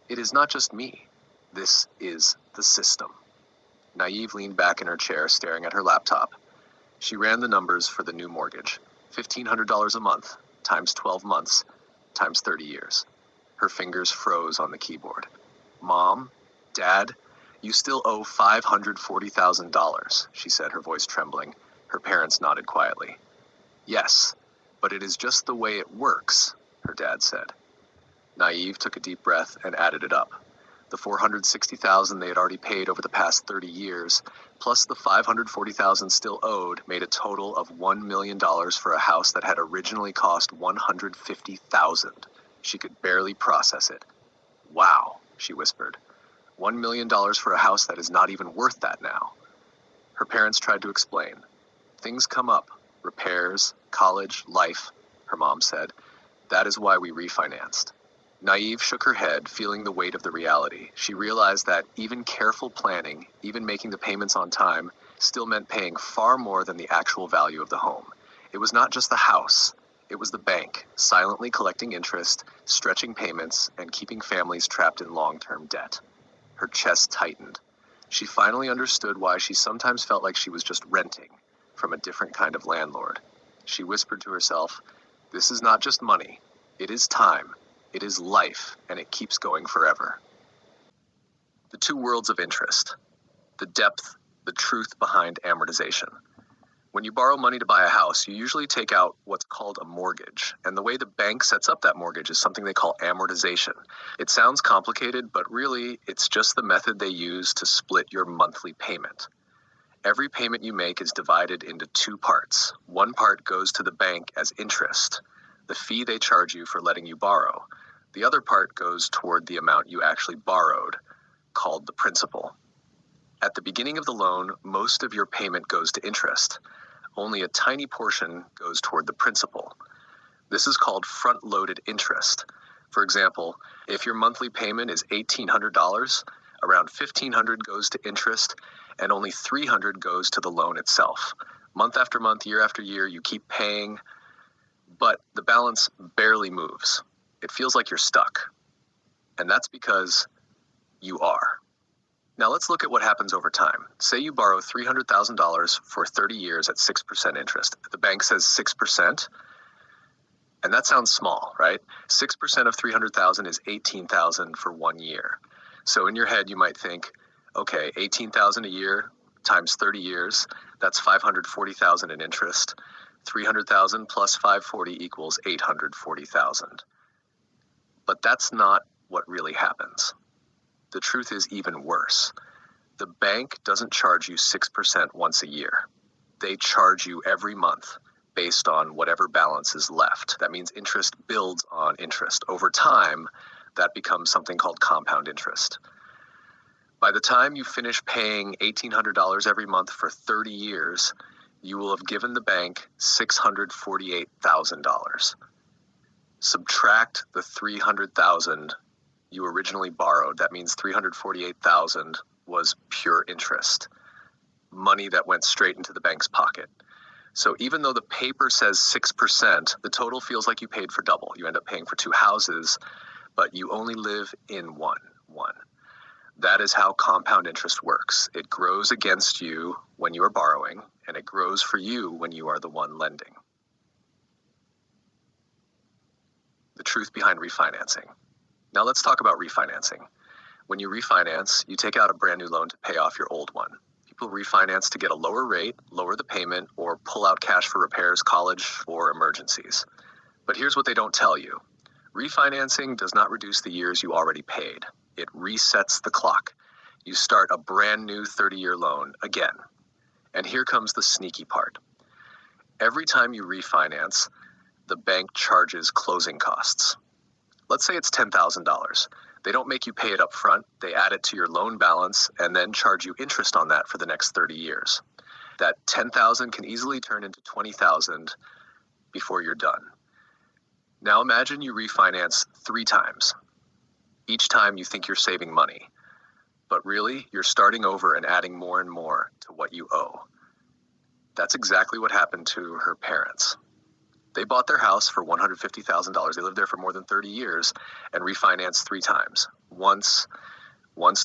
"It is not just me. This is the system." Naive leaned back in her chair, staring at her laptop. She ran the numbers for the new mortgage, $1,500 a month, times 12 months, times 30 years. Her fingers froze on the keyboard. Mom, Dad, you still owe $540,000, she said, her voice trembling. Her parents nodded quietly. Yes, but it is just the way it works, her dad said. Naive took a deep breath and added it up. The $460,000 they had already paid over the past 30 years, plus the $540,000 still owed, made a total of $1 million for a house that had originally cost $150,000. She could barely process it. Wow, she whispered. $1 million for a house that is not even worth that now. Her parents tried to explain. Things come up. Repairs, college, life, her mom said. That is why we refinanced. Naive shook her head, feeling the weight of the reality. She realized that even careful planning, even making the payments on time, still meant paying far more than the actual value of the home. It was not just the house. It was the bank, silently collecting interest, stretching payments, and keeping families trapped in long-term debt. Her chest tightened. She finally understood why she sometimes felt like she was just renting from a different kind of landlord. She whispered to herself, "This is not just money. It is time. It is life, and it keeps going forever." The two worlds of interest. The depth, the truth behind amortization. When you borrow money to buy a house, you usually take out what's called a mortgage, and the way the bank sets up that mortgage is something they call amortization. It sounds complicated, but really, it's just the method they use to split your monthly payment. Every payment you make is divided into two parts. One part goes to the bank as interest, the fee they charge you for letting you borrow. The other part goes toward the amount you actually borrowed, called the principal. At the beginning of the loan, most of your payment goes to interest. Only a tiny portion goes toward the principal. This is called front-loaded interest. For example, if your monthly payment is $1,800, around $1,500 goes to interest, and only $300 goes to the loan itself. Month after month, year after year, you keep paying, but the balance barely moves. It feels like you're stuck. And that's because you are. Now let's look at what happens over time. Say you borrow $300,000 for 30 years at 6% interest. The bank says 6%, and that sounds small, right? 6% of $300,000 is $18,000 for 1 year. So in your head, you might think, okay, $18,000 a year times 30 years, that's $540,000 in interest. 300,000 plus 540 equals 840,000. But that's not what really happens. The truth is even worse. The bank doesn't charge you 6% once a year. They charge you every month based on whatever balance is left. That means interest builds on interest. Over time, that becomes something called compound interest. By the time you finish paying $1,800 every month for 30 years, you will have given the bank $648,000. Subtract the $300,000 you originally borrowed. That means $348,000 was pure interest, money that went straight into the bank's pocket. So even though the paper says 6%, the total feels like you paid for double. You end up paying for 2 houses, but you only live in one. That is how compound interest works. It grows against you when you are borrowing, and it grows for you when you are the one lending. The truth behind refinancing. Now let's talk about refinancing. When you refinance, you take out a brand new loan to pay off your old one. People refinance to get a lower rate, lower the payment, or pull out cash for repairs, college, or emergencies. But here's what they don't tell you. Refinancing does not reduce the years you already paid. It resets the clock. You start a brand new 30-year loan again. And here comes the sneaky part. Every time you refinance, the bank charges closing costs. Let's say it's $10,000. They don't make you pay it up front. They add it to your loan balance and then charge you interest on that for the next 30 years. That $10,000 can easily turn into $20,000 before you're done. Now imagine you refinance 3 times. Each time you think you're saving money, but really you're starting over and adding more and more to what you owe. That's exactly what happened to her parents. They bought their house for $150,000. They lived there for more than 30 years and refinanced 3 times. Once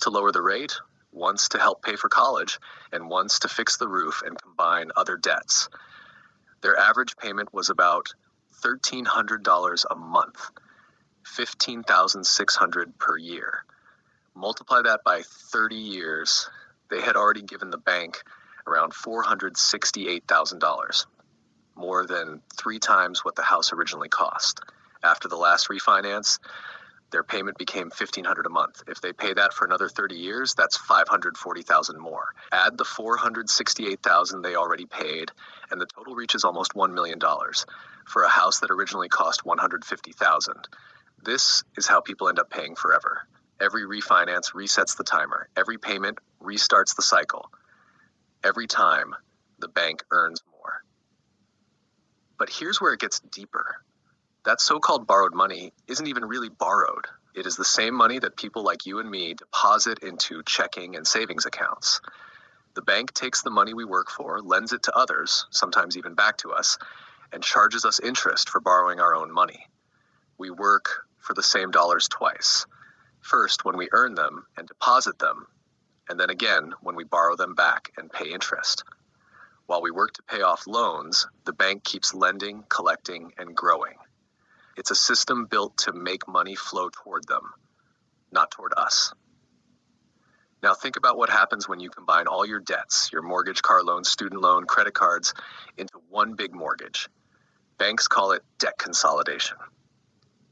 to lower the rate, once to help pay for college, and once to fix the roof and combine other debts. Their average payment was about $1,300 a month, $15,600 per year. Multiply that by 30 years, they had already given the bank around $468,000, more than 3 times what the house originally cost. After the last refinance, their payment became $1,500 a month. If they pay that for another 30 years, that's $540,000 more. Add the $468,000 they already paid, and the total reaches almost $1 million for a house that originally cost $150,000. This is how people end up paying forever. Every refinance resets the timer. Every payment restarts the cycle. Every time, the bank earns more. But here's where it gets deeper. That so-called borrowed money isn't even really borrowed. It is the same money that people like you and me deposit into checking and savings accounts. The bank takes the money we work for, lends it to others, sometimes even back to us, and charges us interest for borrowing our own money. We work for the same dollars twice. First, when we earn them and deposit them, and then again when we borrow them back and pay interest. While we work to pay off loans, the bank keeps lending, collecting, and growing. It's a system built to make money flow toward them, not toward us. Now think about what happens when you combine all your debts, your mortgage, car loan, student loan, credit cards, into one big mortgage. Banks call it debt consolidation.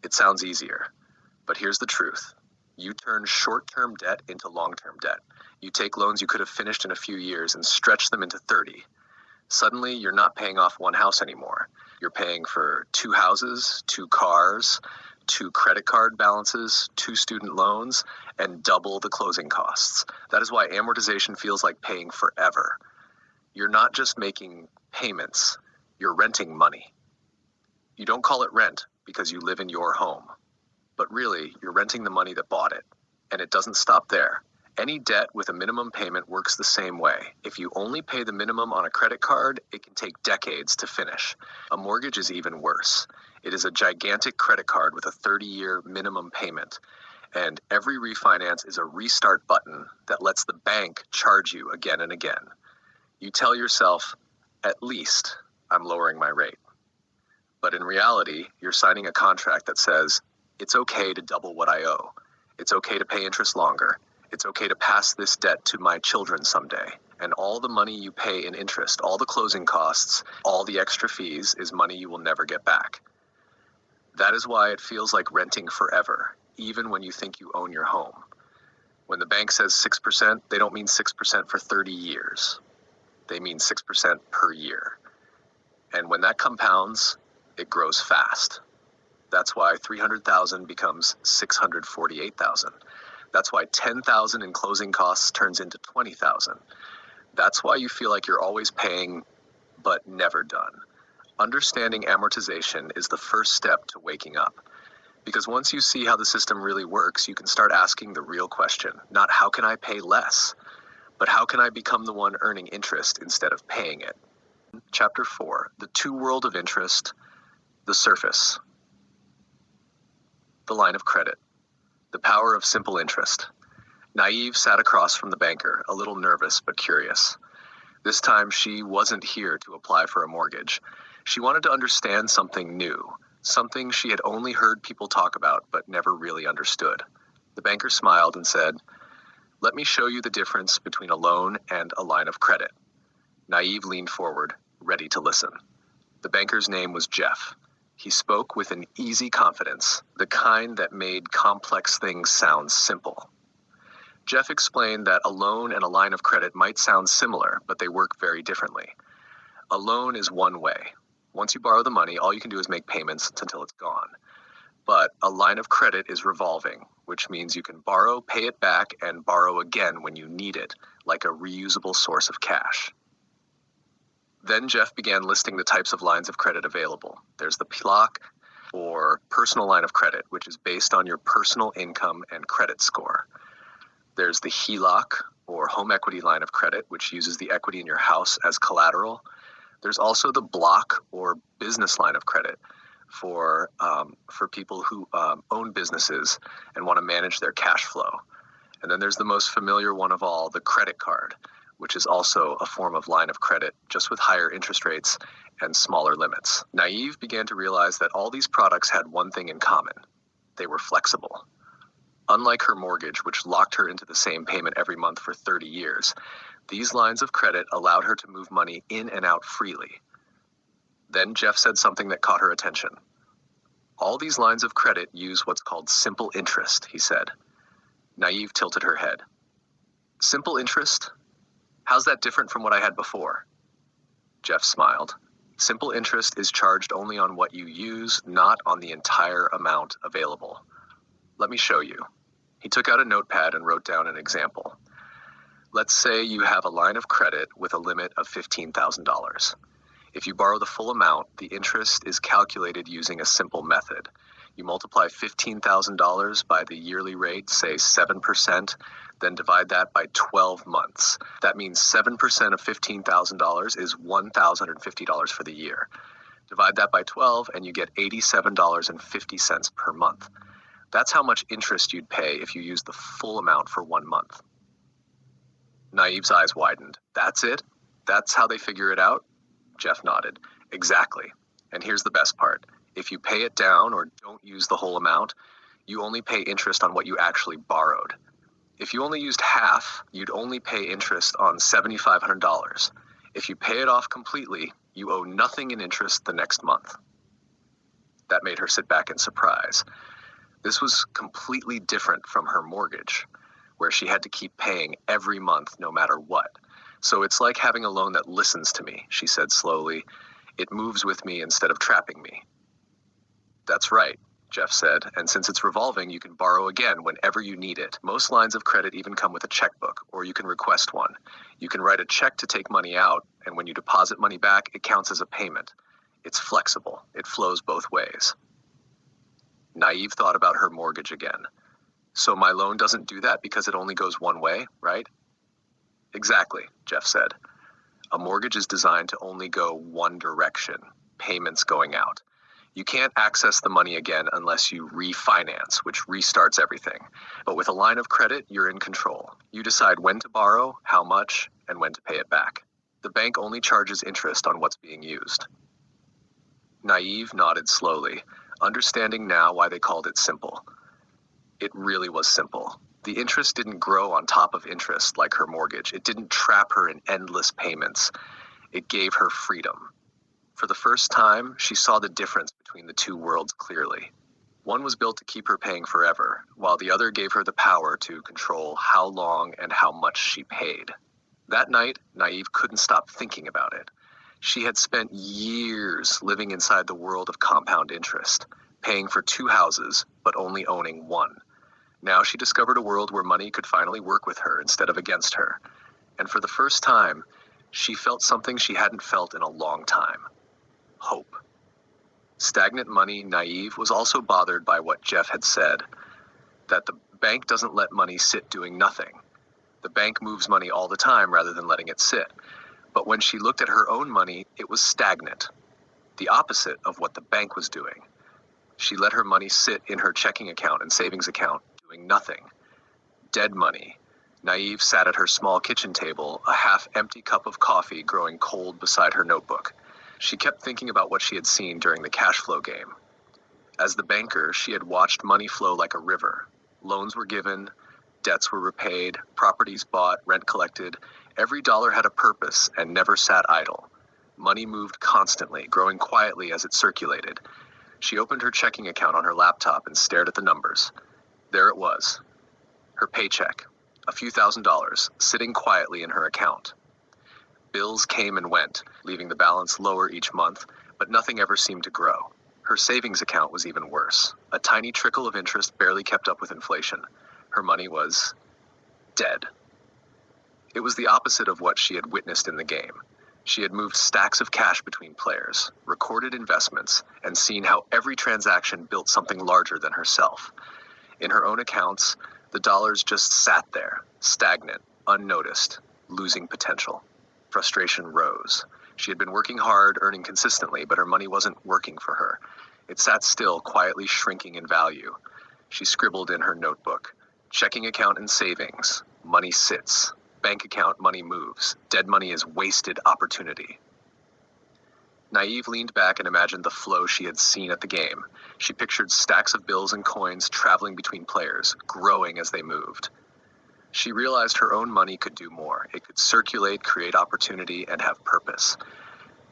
It sounds easier, but here's the truth. You turn short-term debt into long-term debt. You take loans you could have finished in a few years and stretch them into 30. Suddenly, you're not paying off one house anymore. You're paying for 2 houses, 2 cars, 2 credit card balances, 2 student loans, and double the closing costs. That is why amortization feels like paying forever. You're not just making payments, you're renting money. You don't call it rent because you live in your home. But really, you're renting the money that bought it. And it doesn't stop there. Any debt with a minimum payment works the same way. If you only pay the minimum on a credit card, it can take decades to finish. A mortgage is even worse. It is a gigantic credit card with a 30-year minimum payment. And every refinance is a restart button that lets the bank charge you again and again. You tell yourself, at least I'm lowering my rate. But in reality, you're signing a contract that says, it's okay to double what I owe. It's okay to pay interest longer. It's okay to pass this debt to my children someday. And all the money you pay in interest, all the closing costs, all the extra fees is money you will never get back. That is why it feels like renting forever, even when you think you own your home. When the bank says 6%, they don't mean 6% for 30 years. They mean 6% per year. And when that compounds, it grows fast. That's why 300,000 becomes 648,000. That's why 10,000 in closing costs turns into 20,000. That's why you feel like you're always paying, but never done. Understanding amortization is the first step to waking up. Because once you see how the system really works, you can start asking the real question, not how can I pay less, but how can I become the one earning interest instead of paying it? Chapter 4, the two world of interest, the surface. The line of credit. The power of simple interest. Naive sat across from the banker, a little nervous but curious. This time she wasn't here to apply for a mortgage. She wanted to understand something new, something she had only heard people talk about but never really understood. The banker smiled and said, "Let me show you the difference between a loan and a line of credit." Naive leaned forward, ready to listen. The banker's name was Jeff. He spoke with an easy confidence, the kind that made complex things sound simple. Jeff explained that a loan and a line of credit might sound similar, but they work very differently. A loan is one way. Once you borrow the money, all you can do is make payments until it's gone. But a line of credit is revolving, which means you can borrow, pay it back, and borrow again when you need it, like a reusable source of cash. Then Jeff began listing the types of lines of credit available. There's the PLOC, or personal line of credit, which is based on your personal income and credit score. There's the HELOC, or home equity line of credit, which uses the equity in your house as collateral. There's also the BLOC, or business line of credit, for people who own businesses and want to manage their cash flow. And then there's the most familiar one of all, the credit card, which is also a form of line of credit, just with higher interest rates and smaller limits. Naive began to realize that all these products had one thing in common. They were flexible. Unlike her mortgage, which locked her into the same payment every month for 30 years, these lines of credit allowed her to move money in and out freely. Then Jeff said something that caught her attention. All these lines of credit use what's called simple interest, he said. Naive tilted her head. Simple interest? How's that different from what I had before? Jeff smiled. Simple interest is charged only on what you use, not on the entire amount available. Let me show you. He took out a notepad and wrote down an example. Let's say you have a line of credit with a limit of $15,000. If you borrow the full amount, the interest is calculated using a simple method. You multiply $15,000 by the yearly rate, say 7%, then divide that by 12 months. That means 7% of $15,000 is $1,050 for the year. Divide that by 12 and you get $87.50 per month. That's how much interest you'd pay if you used the full amount for 1 month. Naive's eyes widened. That's it? That's how they figure it out? Jeff nodded. Exactly. And here's the best part. If you pay it down or don't use the whole amount, you only pay interest on what you actually borrowed. If you only used half, you'd only pay interest on $7,500. If you pay it off completely, you owe nothing in interest the next month. That made her sit back in surprise. This was completely different from her mortgage, where she had to keep paying every month no matter what. So it's like having a loan that listens to me, she said slowly. It moves with me instead of trapping me. That's right, Jeff said, and since it's revolving, you can borrow again whenever you need it. Most lines of credit even come with a checkbook, or you can request one. You can write a check to take money out, and when you deposit money back, it counts as a payment. It's flexible. It flows both ways. Naive thought about her mortgage again. So my loan doesn't do that because it only goes one way, right? Exactly, Jeff said. A mortgage is designed to only go one direction, payments going out. You can't access the money again unless you refinance, which restarts everything. But with a line of credit, you're in control. You decide when to borrow, how much, and when to pay it back. The bank only charges interest on what's being used. Naive nodded slowly, understanding now why they called it simple. It really was simple. The interest didn't grow on top of interest like her mortgage. It didn't trap her in endless payments. It gave her freedom. For the first time, she saw the difference between the two worlds clearly. One was built to keep her paying forever, while the other gave her the power to control how long and how much she paid. That night, Naive couldn't stop thinking about it. She had spent years living inside the world of compound interest, paying for 2 houses, but only owning 1. Now she discovered a world where money could finally work with her instead of against her. And for the first time, she felt something she hadn't felt in a long time: hope. Stagnant money, Naive was also bothered by what Jeff had said, that the bank doesn't let money sit doing nothing. The bank moves money all the time rather than letting it sit. But when she looked at her own money, it was stagnant, the opposite of what the bank was doing. She let her money sit in her checking account and savings account, doing nothing. Dead money. Naive sat at her small kitchen table, a half-empty cup of coffee growing cold beside her notebook. She kept thinking about what she had seen during the cash flow game. As the banker, she had watched money flow like a river. Loans were given, debts were repaid, properties bought, rent collected. Every dollar had a purpose and never sat idle. Money moved constantly, growing quietly as it circulated. She opened her checking account on her laptop and stared at the numbers. There it was, her paycheck, a few $1,000s, sitting quietly in her account. Bills came and went, leaving the balance lower each month, but nothing ever seemed to grow. Her savings account was even worse. A tiny trickle of interest barely kept up with inflation. Her money was dead. It was the opposite of what she had witnessed in the game. She had moved stacks of cash between players, recorded investments, and seen how every transaction built something larger than herself. In her own accounts, the dollars just sat there, stagnant, unnoticed, losing potential. Frustration rose. She had been working hard, earning consistently, but her money wasn't working for her. It sat still, quietly shrinking in value. She scribbled in her notebook: checking account and savings, money sits. Bank account, money moves. Dead money is wasted opportunity. Naive leaned back and imagined the flow she had seen at the game. She pictured stacks of bills and coins traveling between players, growing as they moved. She realized her own money could do more. It could circulate, create opportunity, and have purpose.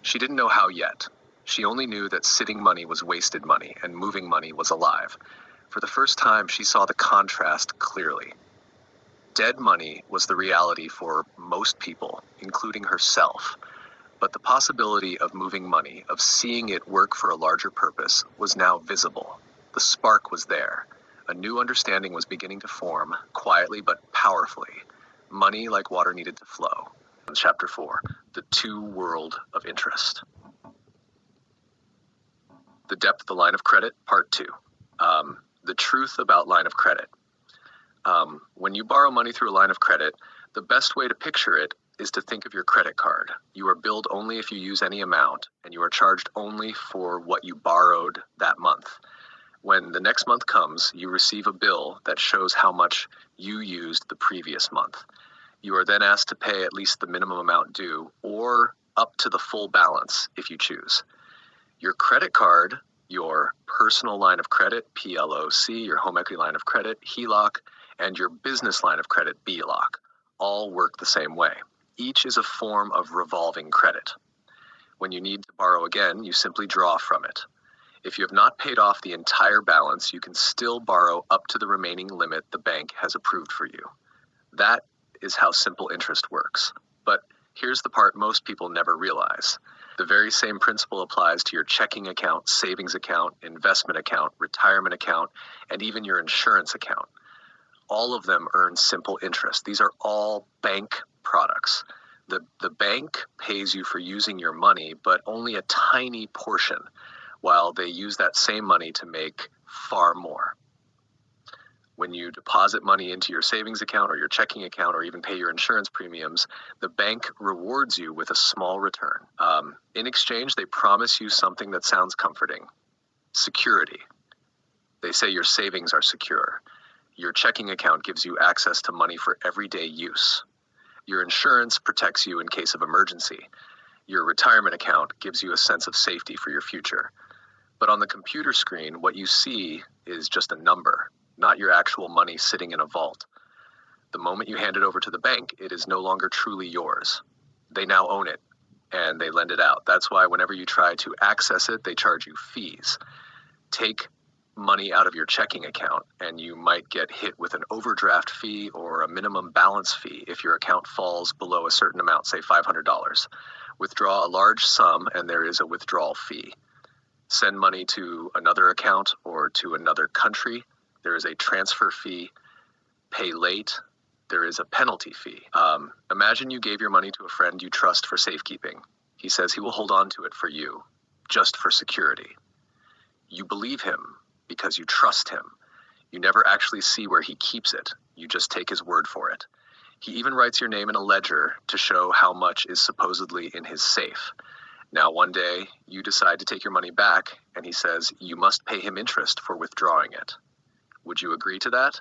She didn't know how yet. She only knew that sitting money was wasted money and moving money was alive. For the first time, she saw the contrast clearly. Dead money was the reality for most people, including herself. But the possibility of moving money, of seeing it work for a larger purpose, was now visible. The spark was there. A new understanding was beginning to form, quietly but powerfully. Money, like water, needed to flow. Chapter 4, The Two World of Interest. The Depth of the Line of Credit, Part 2. The truth about line of credit. When you borrow money through a line of credit, the best way to picture it is to think of your credit card. You are billed only if you use any amount, and you are charged only for what you borrowed that month. When the next month comes, you receive a bill that shows how much you used the previous month. You are then asked to pay at least the minimum amount due, or up to the full balance if you choose. Your credit card, your personal line of credit, PLOC, your home equity line of credit, HELOC, and your business line of credit, BLOC, all work the same way. Each is a form of revolving credit. When you need to borrow again, you simply draw from it. If you have not paid off the entire balance, you can still borrow up to the remaining limit the bank has approved for you. That is how simple interest works. But here's the part most people never realize. The very same principle applies to your checking account, savings account, investment account, retirement account, and even your insurance account. All of them earn simple interest. These are all bank products. The bank pays you for using your money, but only a tiny portion, while they use that same money to make far more. When you deposit money into your savings account or your checking account or even pay your insurance premiums, the bank rewards you with a small return. In exchange, they promise you something that sounds comforting: security. They say your savings are secure. Your checking account gives you access to money for everyday use. Your insurance protects you in case of emergency. Your retirement account gives you a sense of safety for your future. But on the computer screen, what you see is just a number, not your actual money sitting in a vault. The moment you hand it over to the bank, it is no longer truly yours. They now own it, and they lend it out. That's why whenever you try to access it, they charge you fees. Take money out of your checking account, and you might get hit with an overdraft fee or a minimum balance fee if your account falls below a certain amount, say $500. Withdraw a large sum, and there is a withdrawal fee. Send money to another account or to another country, there is a transfer fee. Pay late, there is a penalty fee. Imagine you gave your money to a friend you trust for safekeeping. He says he will hold on to it for you, just for security. You believe him because you trust him. You never actually see where he keeps it. You just take his word for it. He even writes your name in a ledger to show how much is supposedly in his safe. Now, one day, you decide to take your money back, and he says you must pay him interest for withdrawing it. Would you agree to that?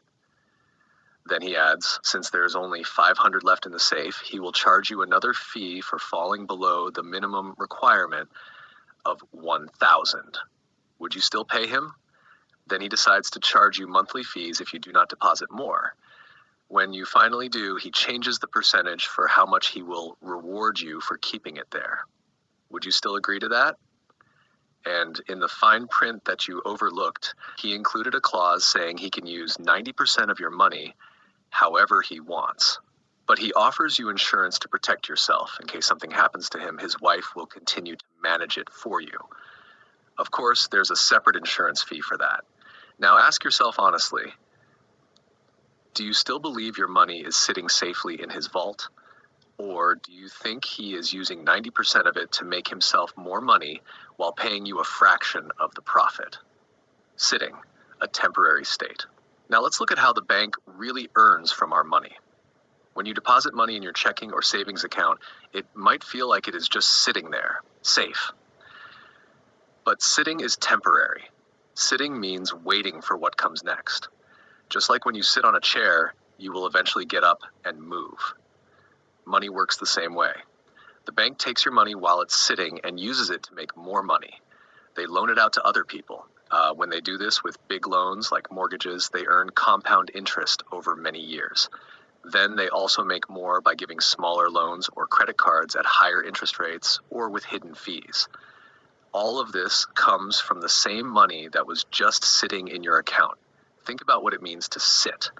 Then he adds, since there is only $500 left in the safe, he will charge you another fee for falling below the minimum requirement of $1,000. Would you still pay him? Then he decides to charge you monthly fees if you do not deposit more. When you finally do, he changes the percentage for how much he will reward you for keeping it there. Would you still agree to that? And in the fine print that you overlooked, he included a clause saying he can use 90% of your money however he wants. But he offers you insurance to protect yourself. In case something happens to him, his wife will continue to manage it for you. Of course, there's a separate insurance fee for that. Now ask yourself honestly, do you still believe your money is sitting safely in his vault? Or do you think he is using 90% of it to make himself more money while paying you a fraction of the profit? Sitting, a temporary state. Now let's look at how the bank really earns from our money. When you deposit money in your checking or savings account, it might feel like it is just sitting there, safe. But sitting is temporary. Sitting means waiting for what comes next. Just like when you sit on a chair, you will eventually get up and move. Money works the same way. The bank takes your money while it's sitting and uses it to make more money. They loan it out to other people. When they do this with big loans like mortgages, they earn compound interest over many years. Then they also make more by giving smaller loans or credit cards at higher interest rates or with hidden fees. All of this comes from the same money that was just sitting in your account. Think about what it means to sit.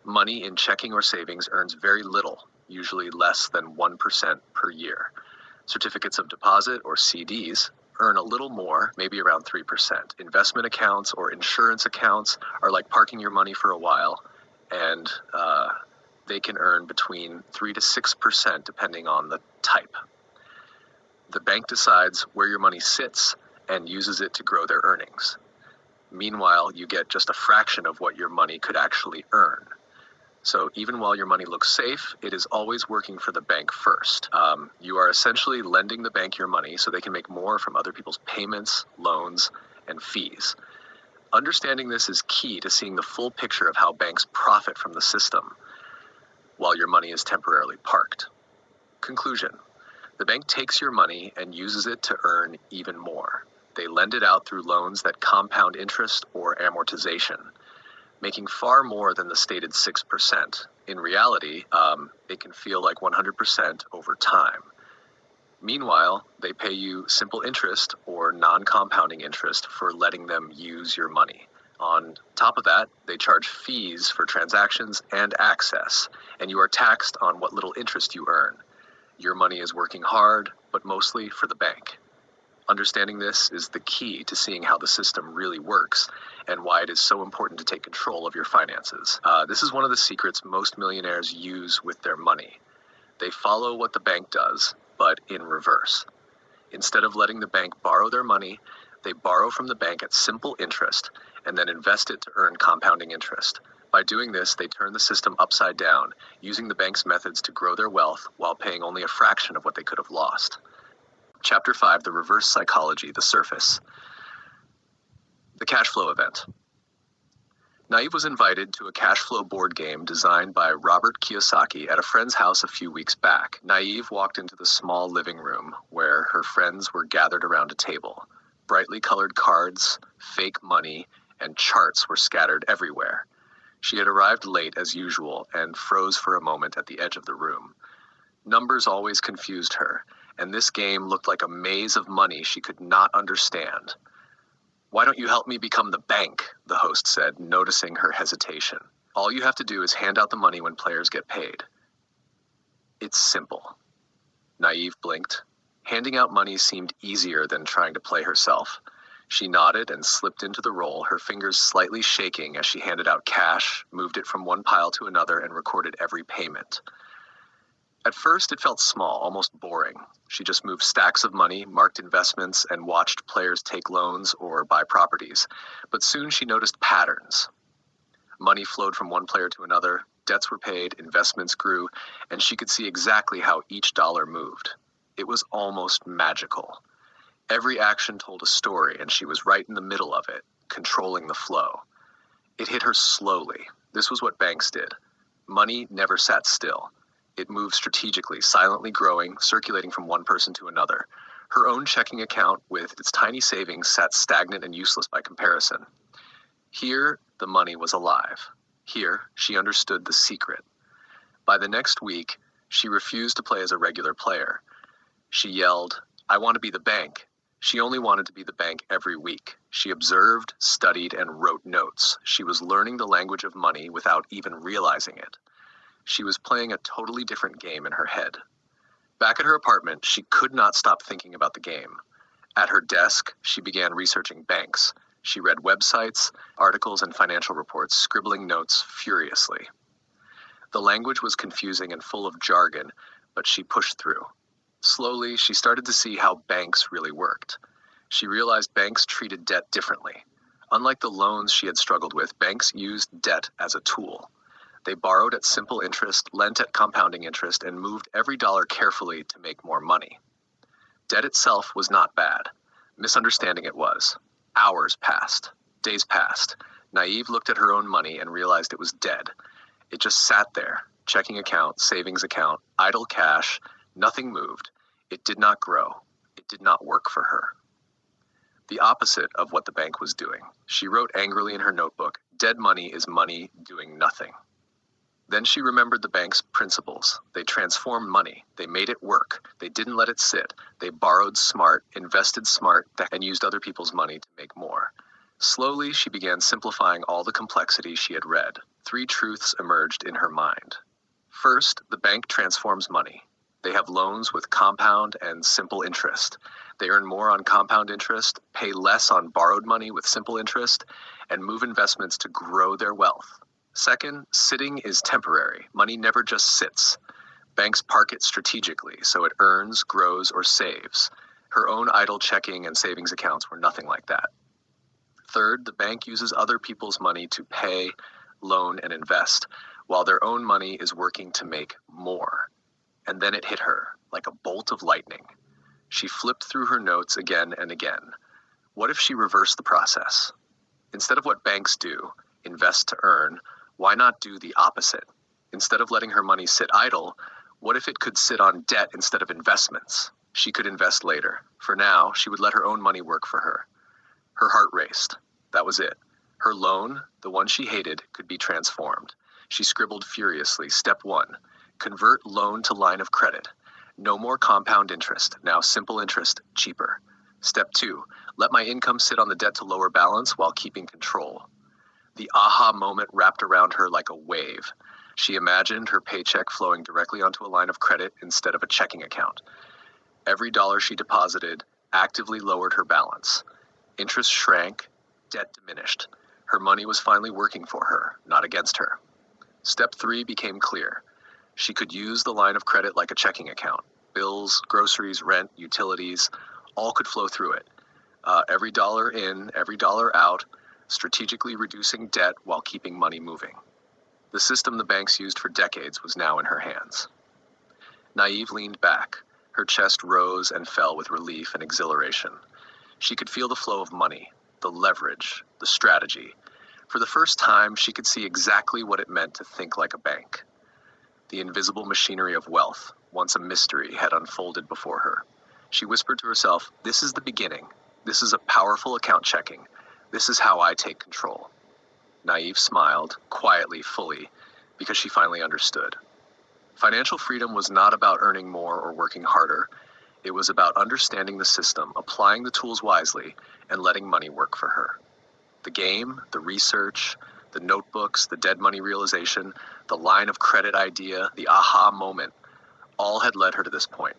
Money in checking or savings earns very little, usually less than 1% per year. Certificates of deposit, or CDs, earn a little more, maybe around 3%. Investment accounts or insurance accounts are like parking your money for a while, and they can earn between 3 to 6% depending on the type. The bank decides where your money sits and uses it to grow their earnings. Meanwhile, you get just a fraction of what your money could actually earn. So even while your money looks safe, it is always working for the bank first. You are essentially lending the bank your money so they can make more from other people's payments, loans, and fees. Understanding this is key to seeing the full picture of how banks profit from the system while your money is temporarily parked. Conclusion. The bank takes your money and uses it to earn even more. They lend it out through loans that compound interest or amortization, making far more than the stated 6%. In reality, it can feel like 100% over time. Meanwhile, they pay you simple interest or non-compounding interest for letting them use your money. On top of that, they charge fees for transactions and access, and you are taxed on what little interest you earn. Your money is working hard, but mostly for the bank. Understanding this is the key to seeing how the system really works and why it is so important to take control of your finances. This is one of the secrets most millionaires use with their money. They follow what the bank does, but in reverse. Instead of letting the bank borrow their money, they borrow from the bank at simple interest and then invest it to earn compounding interest. By doing this, they turn the system upside down, using the bank's methods to grow their wealth while paying only a fraction of what they could have lost. Chapter 5, the reverse psychology, the surface. The cash flow event. Naive was invited to a cash flow board game designed by Robert Kiyosaki at a friend's house a few weeks back. Naive walked into the small living room where her friends were gathered around a table. Brightly colored cards, fake money, and charts were scattered everywhere. She had arrived late as usual and froze for a moment at the edge of the room. Numbers always confused her, and this game looked like a maze of money she could not understand. "Why don't you help me become the bank?" the host said, noticing her hesitation. "All you have to do is hand out the money when players get paid." "It's simple." Naive blinked. Handing out money seemed easier than trying to play herself. She nodded and slipped into the role, her fingers slightly shaking as she handed out cash, moved it from one pile to another, and recorded every payment. At first, it felt small, almost boring. She just moved stacks of money, marked investments, and watched players take loans or buy properties. But soon she noticed patterns. Money flowed from one player to another, debts were paid, investments grew, and she could see exactly how each dollar moved. It was almost magical. Every action told a story, and she was right in the middle of it, controlling the flow. It hit her slowly. This was what banks did. Money never sat still. It moved strategically, silently growing, circulating from one person to another. Her own checking account, with its tiny savings, sat stagnant and useless by comparison. Here, the money was alive. Here, she understood the secret. By the next week, she refused to play as a regular player. She yelled, "I want to be the bank." She only wanted to be the bank every week. She observed, studied, and wrote notes. She was learning the language of money without even realizing it. She was playing a totally different game in her head. Back at her apartment, she could not stop thinking about the game. At her desk, she began researching banks. She read websites, articles, and financial reports, scribbling notes furiously. The language was confusing and full of jargon, but she pushed through. Slowly, she started to see how banks really worked. She realized banks treated debt differently. Unlike the loans she had struggled with, banks used debt as a tool. They borrowed at simple interest, lent at compounding interest, and moved every dollar carefully to make more money. Debt itself was not bad. Misunderstanding it was. Hours passed. Days passed. Naive looked at her own money and realized it was dead. It just sat there. Checking account, savings account, idle cash. Nothing moved. It did not grow. It did not work for her. The opposite of what the bank was doing. She wrote angrily in her notebook, "Dead money is money doing nothing." Then she remembered the bank's principles. They transformed money. They made it work. They didn't let it sit. They borrowed smart, invested smart, and used other people's money to make more. Slowly, she began simplifying all the complexity she had read. 3 truths emerged in her mind. First, the bank transforms money. They have loans with compound and simple interest. They earn more on compound interest, pay less on borrowed money with simple interest, and move investments to grow their wealth. Second, sitting is temporary. Money never just sits. Banks park it strategically, so it earns, grows, or saves. Her own idle checking and savings accounts were nothing like that. Third, the bank uses other people's money to pay, loan, and invest, while their own money is working to make more. And then it hit her, like a bolt of lightning. She flipped through her notes again and again. What if she reversed the process? Instead of what banks do, invest to earn, why not do the opposite? Instead of letting her money sit idle, what if it could sit on debt instead of investments? She could invest later. For now, she would let her own money work for her. Her heart raced. That was it. Her loan, the one she hated, could be transformed. She scribbled furiously. Step 1. Convert loan to line of credit. No more compound interest, now simple interest, cheaper. Step 2. Let my income sit on the debt to lower balance while keeping control. The aha moment wrapped around her like a wave. She imagined her paycheck flowing directly onto a line of credit instead of a checking account. Every dollar she deposited actively lowered her balance. Interest shrank, debt diminished. Her money was finally working for her, not against her. Step 3 became clear. She could use the line of credit like a checking account. Bills, groceries, rent, utilities, all could flow through it. Every dollar in, every dollar out, strategically reducing debt while keeping money moving. The system the banks used for decades was now in her hands. Naive leaned back. Her chest rose and fell with relief and exhilaration. She could feel the flow of money, the leverage, the strategy. For the first time, she could see exactly what it meant to think like a bank. The invisible machinery of wealth, once a mystery, had unfolded before her. She whispered to herself, "This is the beginning. This is a powerful account checking. This is how I take control." Naive smiled, quietly, fully, because she finally understood. Financial freedom was not about earning more or working harder. It was about understanding the system, applying the tools wisely, and letting money work for her. The game, the research, the notebooks, the dead money realization, the line of credit idea, the aha moment, all had led her to this point.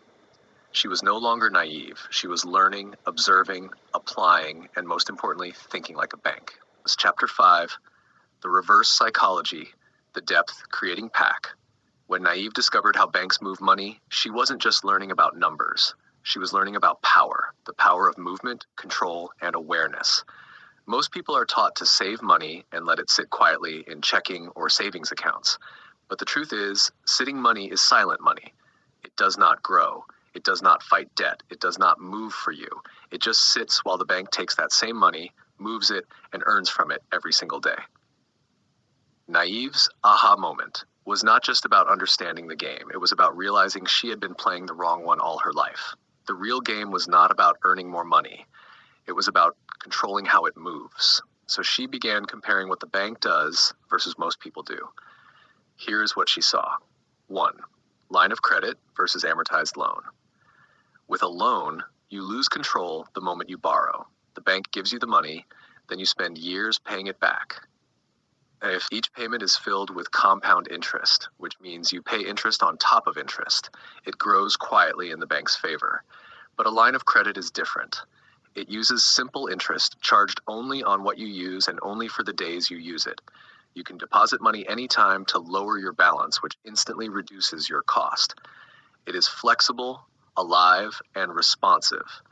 She was no longer naive. She was learning, observing, applying, and most importantly, thinking like a bank. This is Chapter 5, The Reverse Psychology, the Depth Creating Pack. When Naive discovered how banks move money, she wasn't just learning about numbers. She was learning about power, the power of movement, control, and awareness. Most people are taught to save money and let it sit quietly in checking or savings accounts. But the truth is, sitting money is silent money. It does not grow. It does not fight debt. It does not move for you. It just sits while the bank takes that same money, moves it, and earns from it every single day. Naive's aha moment was not just about understanding the game. It was about realizing she had been playing the wrong one all her life. The real game was not about earning more money. It was about controlling how it moves. So she began comparing what the bank does versus most people do. Here's what she saw. 1. Line of credit versus amortized loan. With a loan, you lose control the moment you borrow. The bank gives you the money, then you spend years paying it back. If each payment is filled with compound interest, which means you pay interest on top of interest, it grows quietly in the bank's favor. But a line of credit is different. It uses simple interest charged only on what you use and only for the days you use it. You can deposit money anytime to lower your balance, which instantly reduces your cost. It is flexible, alive, and responsive.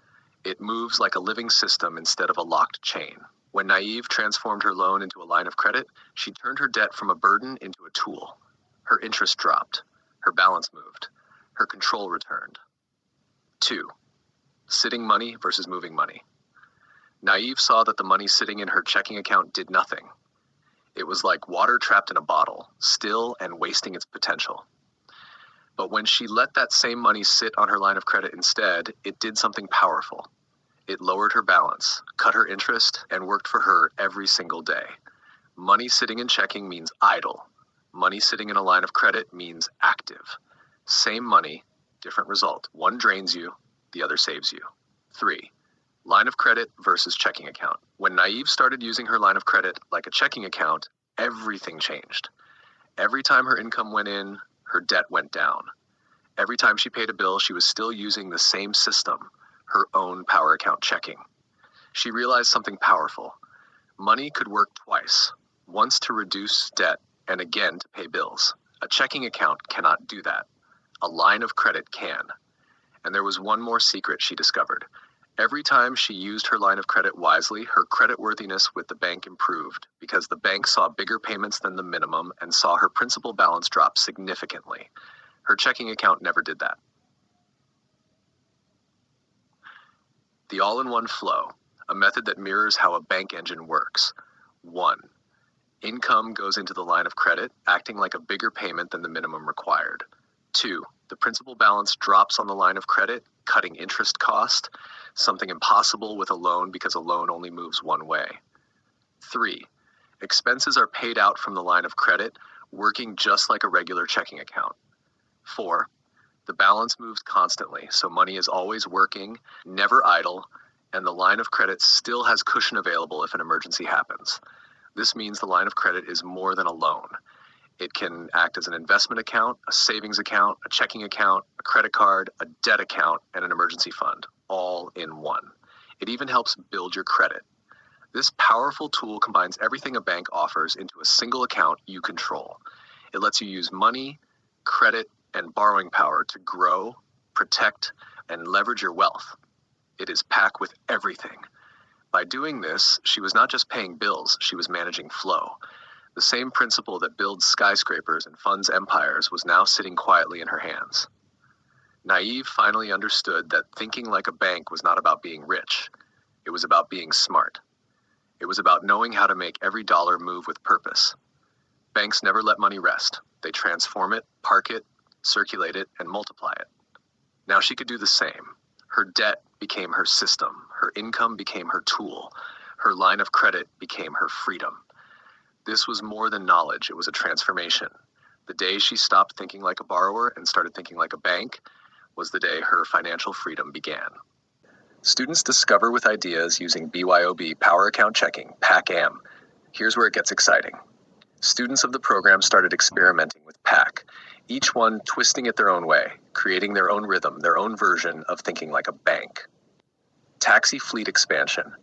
It moves like a living system instead of a locked chain. When Naive transformed her loan into a line of credit, she turned her debt from a burden into a tool. Her interest dropped. Her balance moved. Her control returned. 2. Sitting money versus moving money. Naive saw that the money sitting in her checking account did nothing. It was like water trapped in a bottle, still and wasting its potential. But when she let that same money sit on her line of credit instead, it did something powerful. It lowered her balance, cut her interest, and worked for her every single day. Money sitting in checking means idle. Money sitting in a line of credit means active. Same money, different result. One drains you, the other saves you. 3. Line of credit versus checking account. When Naive started using her line of credit like a checking account, everything changed. Every time her income went in, her debt went down. Every time she paid a bill, she was still using the same system, her own power account checking. She realized something powerful. Money could work twice, once to reduce debt and again to pay bills. A checking account cannot do that. A line of credit can. And there was one more secret she discovered. Every time she used her line of credit wisely, her creditworthiness with the bank improved because the bank saw bigger payments than the minimum and saw her principal balance drop significantly. Her checking account never did that. The all-in-one flow, a method that mirrors how a bank engine works. 1. Income goes into the line of credit, acting like a bigger payment than the minimum required. 2. The principal balance drops on the line of credit, cutting interest cost, something impossible with a loan because a loan only moves one way. 3. Expenses are paid out from the line of credit, working just like a regular checking account. 4. The balance moves constantly, so money is always working, never idle, and the line of credit still has cushion available if an emergency happens. This means the line of credit is more than a loan. It can act as an investment account, a savings account, a checking account, a credit card, a debt account, and an emergency fund, all in one. It even helps build your credit. This powerful tool combines everything a bank offers into a single account you control. It lets you use money, credit, and borrowing power to grow, protect, and leverage your wealth. It is packed with everything. By doing this, she was not just paying bills, she was managing flow. The same principle that builds skyscrapers and funds empires was now sitting quietly in her hands. Naive finally understood that thinking like a bank was not about being rich. It was about being smart. It was about knowing how to make every dollar move with purpose. Banks never let money rest. They transform it, park it, circulate it, and multiply it. Now she could do the same. Her debt became her system. Her income became her tool. Her line of credit became her freedom. This was more than knowledge, it was a transformation. The day she stopped thinking like a borrower and started thinking like a bank was the day her financial freedom began. Students discover with ideas using BYOB Power Account Checking, PAC-AM. Here's where it gets exciting. Students of the program started experimenting with PAC, each one twisting it their own way, creating their own rhythm, their own version of thinking like a bank. Taxi fleet expansion.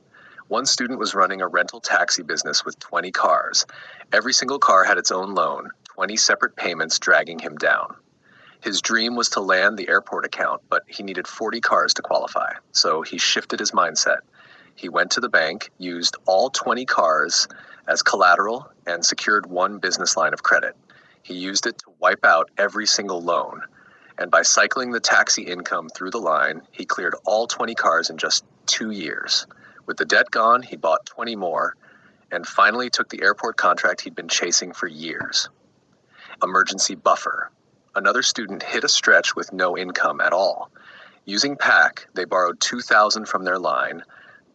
One student was running a rental taxi business with 20 cars. Every single car had its own loan, 20 separate payments dragging him down. His dream was to land the airport account, but he needed 40 cars to qualify, so he shifted his mindset. He went to the bank, used all 20 cars as collateral, and secured one business line of credit. He used it to wipe out every single loan, and by cycling the taxi income through the line, he cleared all 20 cars in just 2 years. With the debt gone, he bought 20 more, and finally took the airport contract he'd been chasing for years. Emergency buffer. Another student hit a stretch with no income at all. Using PAC, they borrowed $2,000 from their line,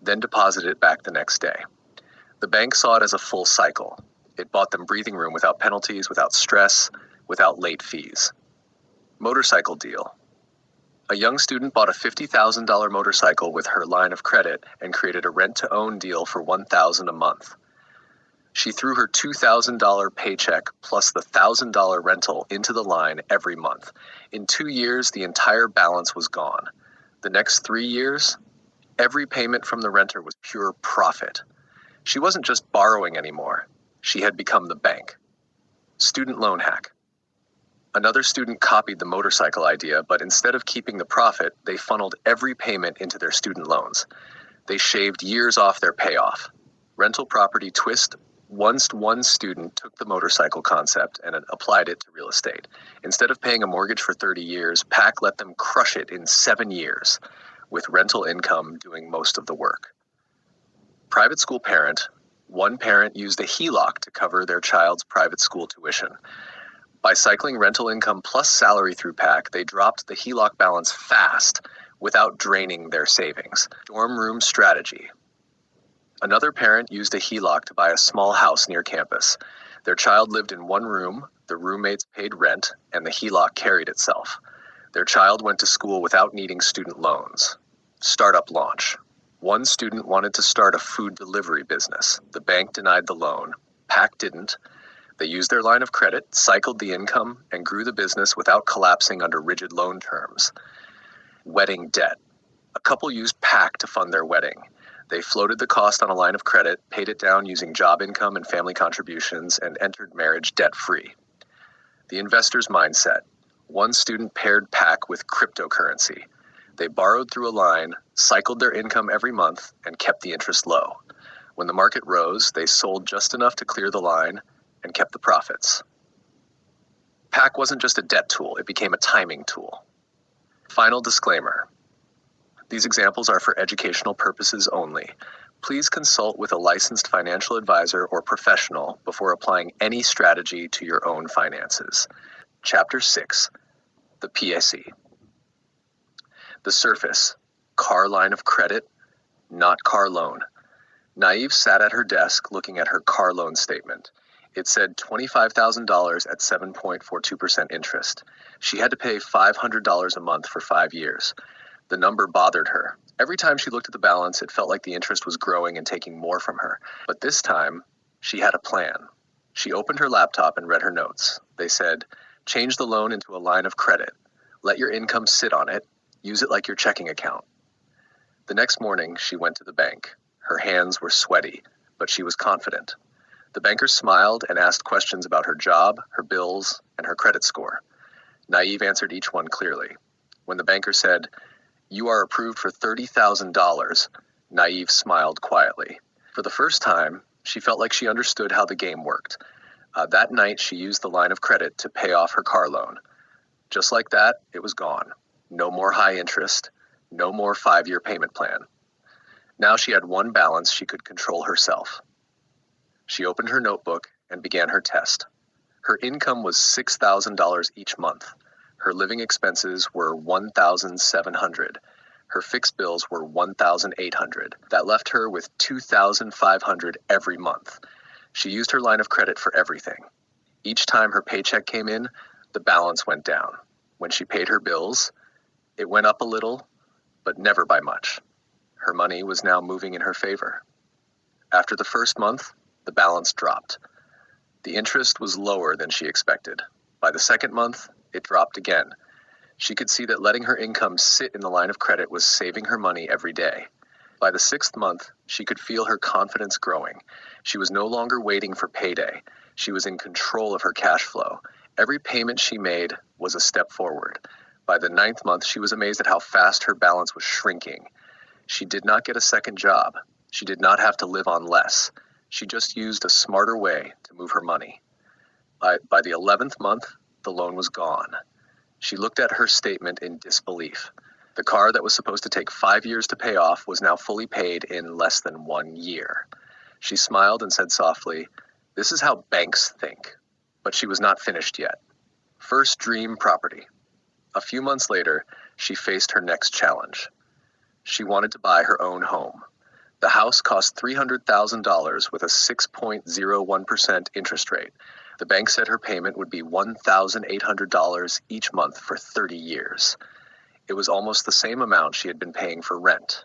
then deposited it back the next day. The bank saw it as a full cycle. It bought them breathing room without penalties, without stress, without late fees. Motorcycle deal. A young student bought a $50,000 motorcycle with her line of credit and created a rent-to-own deal for $1,000 a month. She threw her $2,000 paycheck plus the $1,000 rental into the line every month. In 2 years, the entire balance was gone. The next 3 years, every payment from the renter was pure profit. She wasn't just borrowing anymore. She had become the bank. Student loan hack. Another student copied the motorcycle idea, but instead of keeping the profit, they funneled every payment into their student loans. They shaved years off their payoff. Rental property twist. Once one student took the motorcycle concept and applied it to real estate. Instead of paying a mortgage for 30 years, PAC let them crush it in 7 years, with rental income doing most of the work. Private school parent. One parent used a HELOC to cover their child's private school tuition. By cycling rental income plus salary through PAC, they dropped the HELOC balance fast without draining their savings. Dorm room strategy. Another parent used a HELOC to buy a small house near campus. Their child lived in one room, the roommates paid rent, and the HELOC carried itself. Their child went to school without needing student loans. Startup launch. One student wanted to start a food delivery business. The bank denied the loan. PAC didn't. They used their line of credit, cycled the income, and grew the business without collapsing under rigid loan terms. Wedding debt. A couple used PAC to fund their wedding. They floated the cost on a line of credit, paid it down using job income and family contributions, and entered marriage debt-free. The investor's mindset. One student paired PAC with cryptocurrency. They borrowed through a line, cycled their income every month, and kept the interest low. When the market rose, they sold just enough to clear the line and kept the profits. PAC wasn't just a debt tool, it became a timing tool. Final disclaimer. These examples are for educational purposes only. Please consult with a licensed financial advisor or professional before applying any strategy to your own finances. Chapter 6. The PAC. The surface. Car line of credit, not car loan. Naive sat at her desk looking at her car loan statement. It said $25,000 at 7.42% interest. She had to pay $500 a month for 5 years. The number bothered her. Every time she looked at the balance, it felt like the interest was growing and taking more from her. But this time, she had a plan. She opened her laptop and read her notes. They said, change the loan into a line of credit. Let your income sit on it. Use it like your checking account. The next morning, she went to the bank. Her hands were sweaty, but she was confident. The banker smiled and asked questions about her job, her bills, and her credit score. Naive answered each one clearly. When the banker said, "You are approved for $30,000, Naive smiled quietly. For the first time, she felt like she understood how the game worked. That night, she used the line of credit to pay off her car loan. Just like that, it was gone. No more high interest, no more 5-year payment plan. Now she had one balance she could control herself. She opened her notebook and began her test. Her income was $6,000 each month. Her living expenses were $1,700. Her fixed bills were $1,800. That left her with $2,500 every month. She used her line of credit for everything. Each time her paycheck came in, the balance went down. When she paid her bills, it went up a little, but never by much. Her money was now moving in her favor. After the first month, the balance dropped. The interest was lower than she expected. By the second month, it dropped again. She could see that letting her income sit in the line of credit was saving her money every day. By the sixth month, she could feel her confidence growing. She was no longer waiting for payday. She was in control of her cash flow. Every payment she made was a step forward. By the ninth month, she was amazed at how fast her balance was shrinking. She did not get a second job. She did not have to live on less. She just used a smarter way to move her money. By the 11th month, the loan was gone. She looked at her statement in disbelief. The car that was supposed to take 5 years to pay off was now fully paid in less than 1 year. She smiled and said softly, "This is how banks think." But she was not finished yet. First dream property. A few months later, she faced her next challenge. She wanted to buy her own home. The house cost $300,000 with a 6.01% interest rate. The bank said her payment would be $1,800 each month for 30 years. It was almost the same amount she had been paying for rent.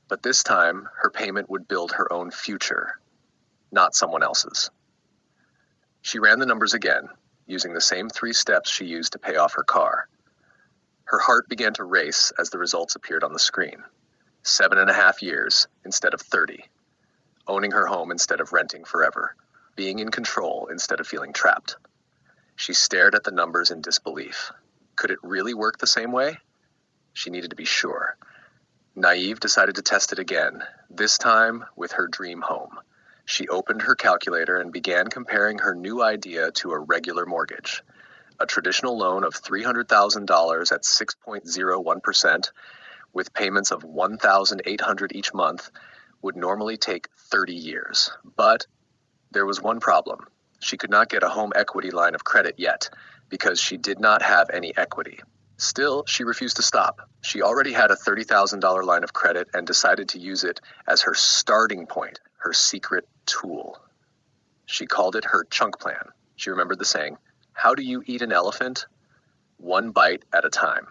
But this time, her payment would build her own future, not someone else's. She ran the numbers again, using the same 3 steps she used to pay off her car. Her heart began to race as the results appeared on the screen. 7.5 years instead of 30. Owning her home instead of renting forever. Being in control instead of feeling trapped. She stared at the numbers in disbelief. Could it really work the same way? She needed to be sure. Naive decided to test it again, this time with her dream home. She opened her calculator and began comparing her new idea to a regular mortgage. A traditional loan of $300,000 at 6.01% with payments of $1,800 each month would normally take 30 years. But there was one problem. She could not get a home equity line of credit yet because she did not have any equity. Still, she refused to stop. She already had a $30,000 line of credit and decided to use it as her starting point, her secret tool. She called it her chunk plan. She remembered the saying, "How do you eat an elephant? One bite at a time."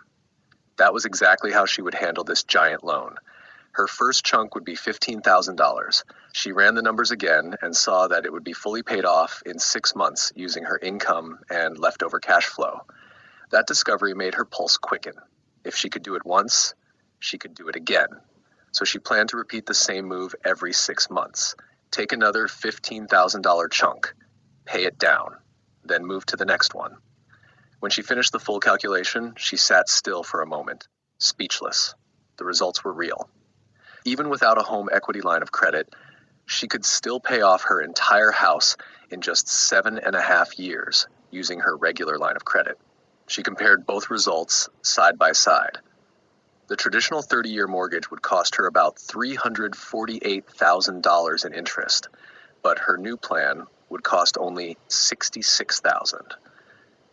That was exactly how she would handle this giant loan. Her first chunk would be $15,000. She ran the numbers again and saw that it would be fully paid off in 6 months using her income and leftover cash flow. That discovery made her pulse quicken. If she could do it once, she could do it again. So she planned to repeat the same move every 6 months. Take another $15,000 chunk, pay it down, then move to the next one. When she finished the full calculation, she sat still for a moment, speechless. The results were real. Even without a home equity line of credit, she could still pay off her entire house in just 7.5 years using her regular line of credit. She compared both results side by side. The traditional 30-year mortgage would cost her about $348,000 in interest, but her new plan would cost only $66,000.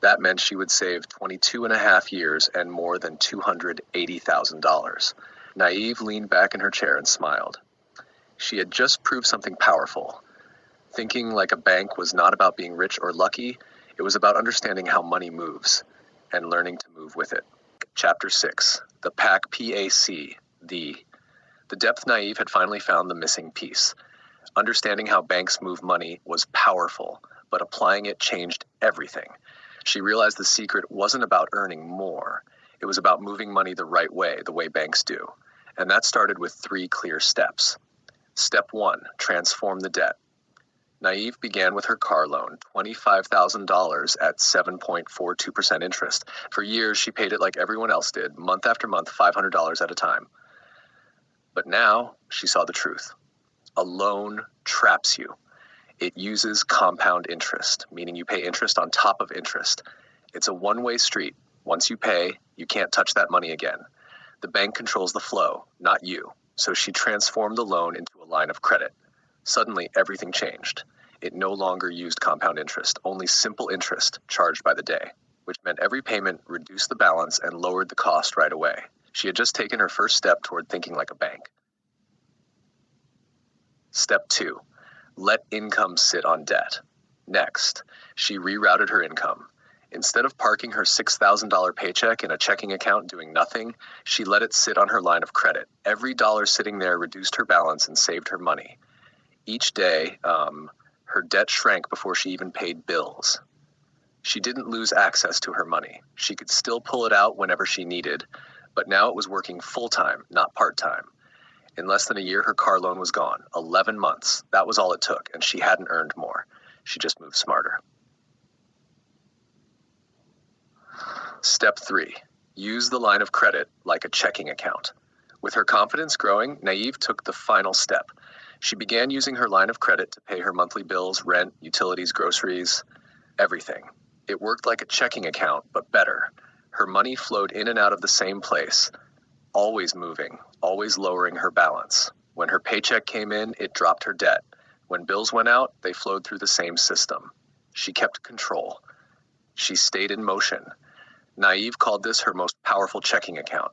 That meant she would save 22.5 years and more than $280,000. Naive leaned back in her chair and smiled. She had just proved something powerful. Thinking like a bank was not about being rich or lucky, it was about understanding how money moves and learning to move with it. Chapter 6, the PAC, the depth Naive had finally found the missing piece. Understanding how banks move money was powerful, but applying it changed everything. She realized the secret wasn't about earning more. It was about moving money the right way, the way banks do. And that started with 3 clear steps. Step 1, transform the debt. Naive began with her car loan, $25,000 at 7.42% interest. For years, she paid it like everyone else did, month after month, $500 at a time. But now, she saw the truth. A loan traps you. It uses compound interest, meaning you pay interest on top of interest. It's a one-way street. Once you pay, you can't touch that money again. The bank controls the flow, not you. So she transformed the loan into a line of credit. Suddenly, everything changed. It no longer used compound interest, only simple interest charged by the day, which meant every payment reduced the balance and lowered the cost right away. She had just taken her first step toward thinking like a bank. Step 2, Let income sit on debt. Next, she rerouted her income. Instead of parking her $6,000 paycheck in a checking account doing nothing, she let it sit on her line of credit. Every dollar sitting there reduced her balance and saved her money. Each day, her debt shrank before she even paid bills. She didn't lose access to her money. She could still pull it out whenever she needed, but now it was working full-time, not part-time. In less than a year, her car loan was gone. 11 months. That was all it took, and she hadn't earned more. She just moved smarter. Step 3. Use the line of credit like a checking account. With her confidence growing, Naive took the final step. She began using her line of credit to pay her monthly bills, rent, utilities, groceries, everything. It worked like a checking account, but better. Her money flowed in and out of the same place, always moving, always lowering her balance. When her paycheck came in, it dropped her debt. When bills went out, they flowed through the same system. She kept control. She stayed in motion. Naive called this her most powerful checking account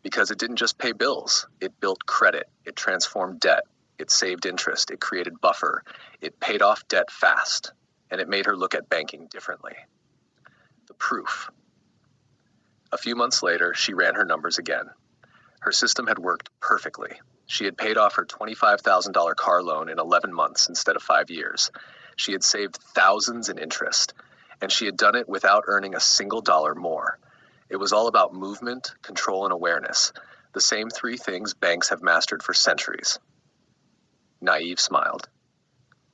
because it didn't just pay bills. It built credit. It transformed debt. It saved interest. It created buffer. It paid off debt fast. And it made her look at banking differently. The proof. A few months later, she ran her numbers again. Her system had worked perfectly. She had paid off her $25,000 car loan in 11 months instead of 5 years. She had saved thousands in interest, and she had done it without earning a single dollar more. It was all about movement, control, and awareness, the same 3 things banks have mastered for centuries. Naive smiled.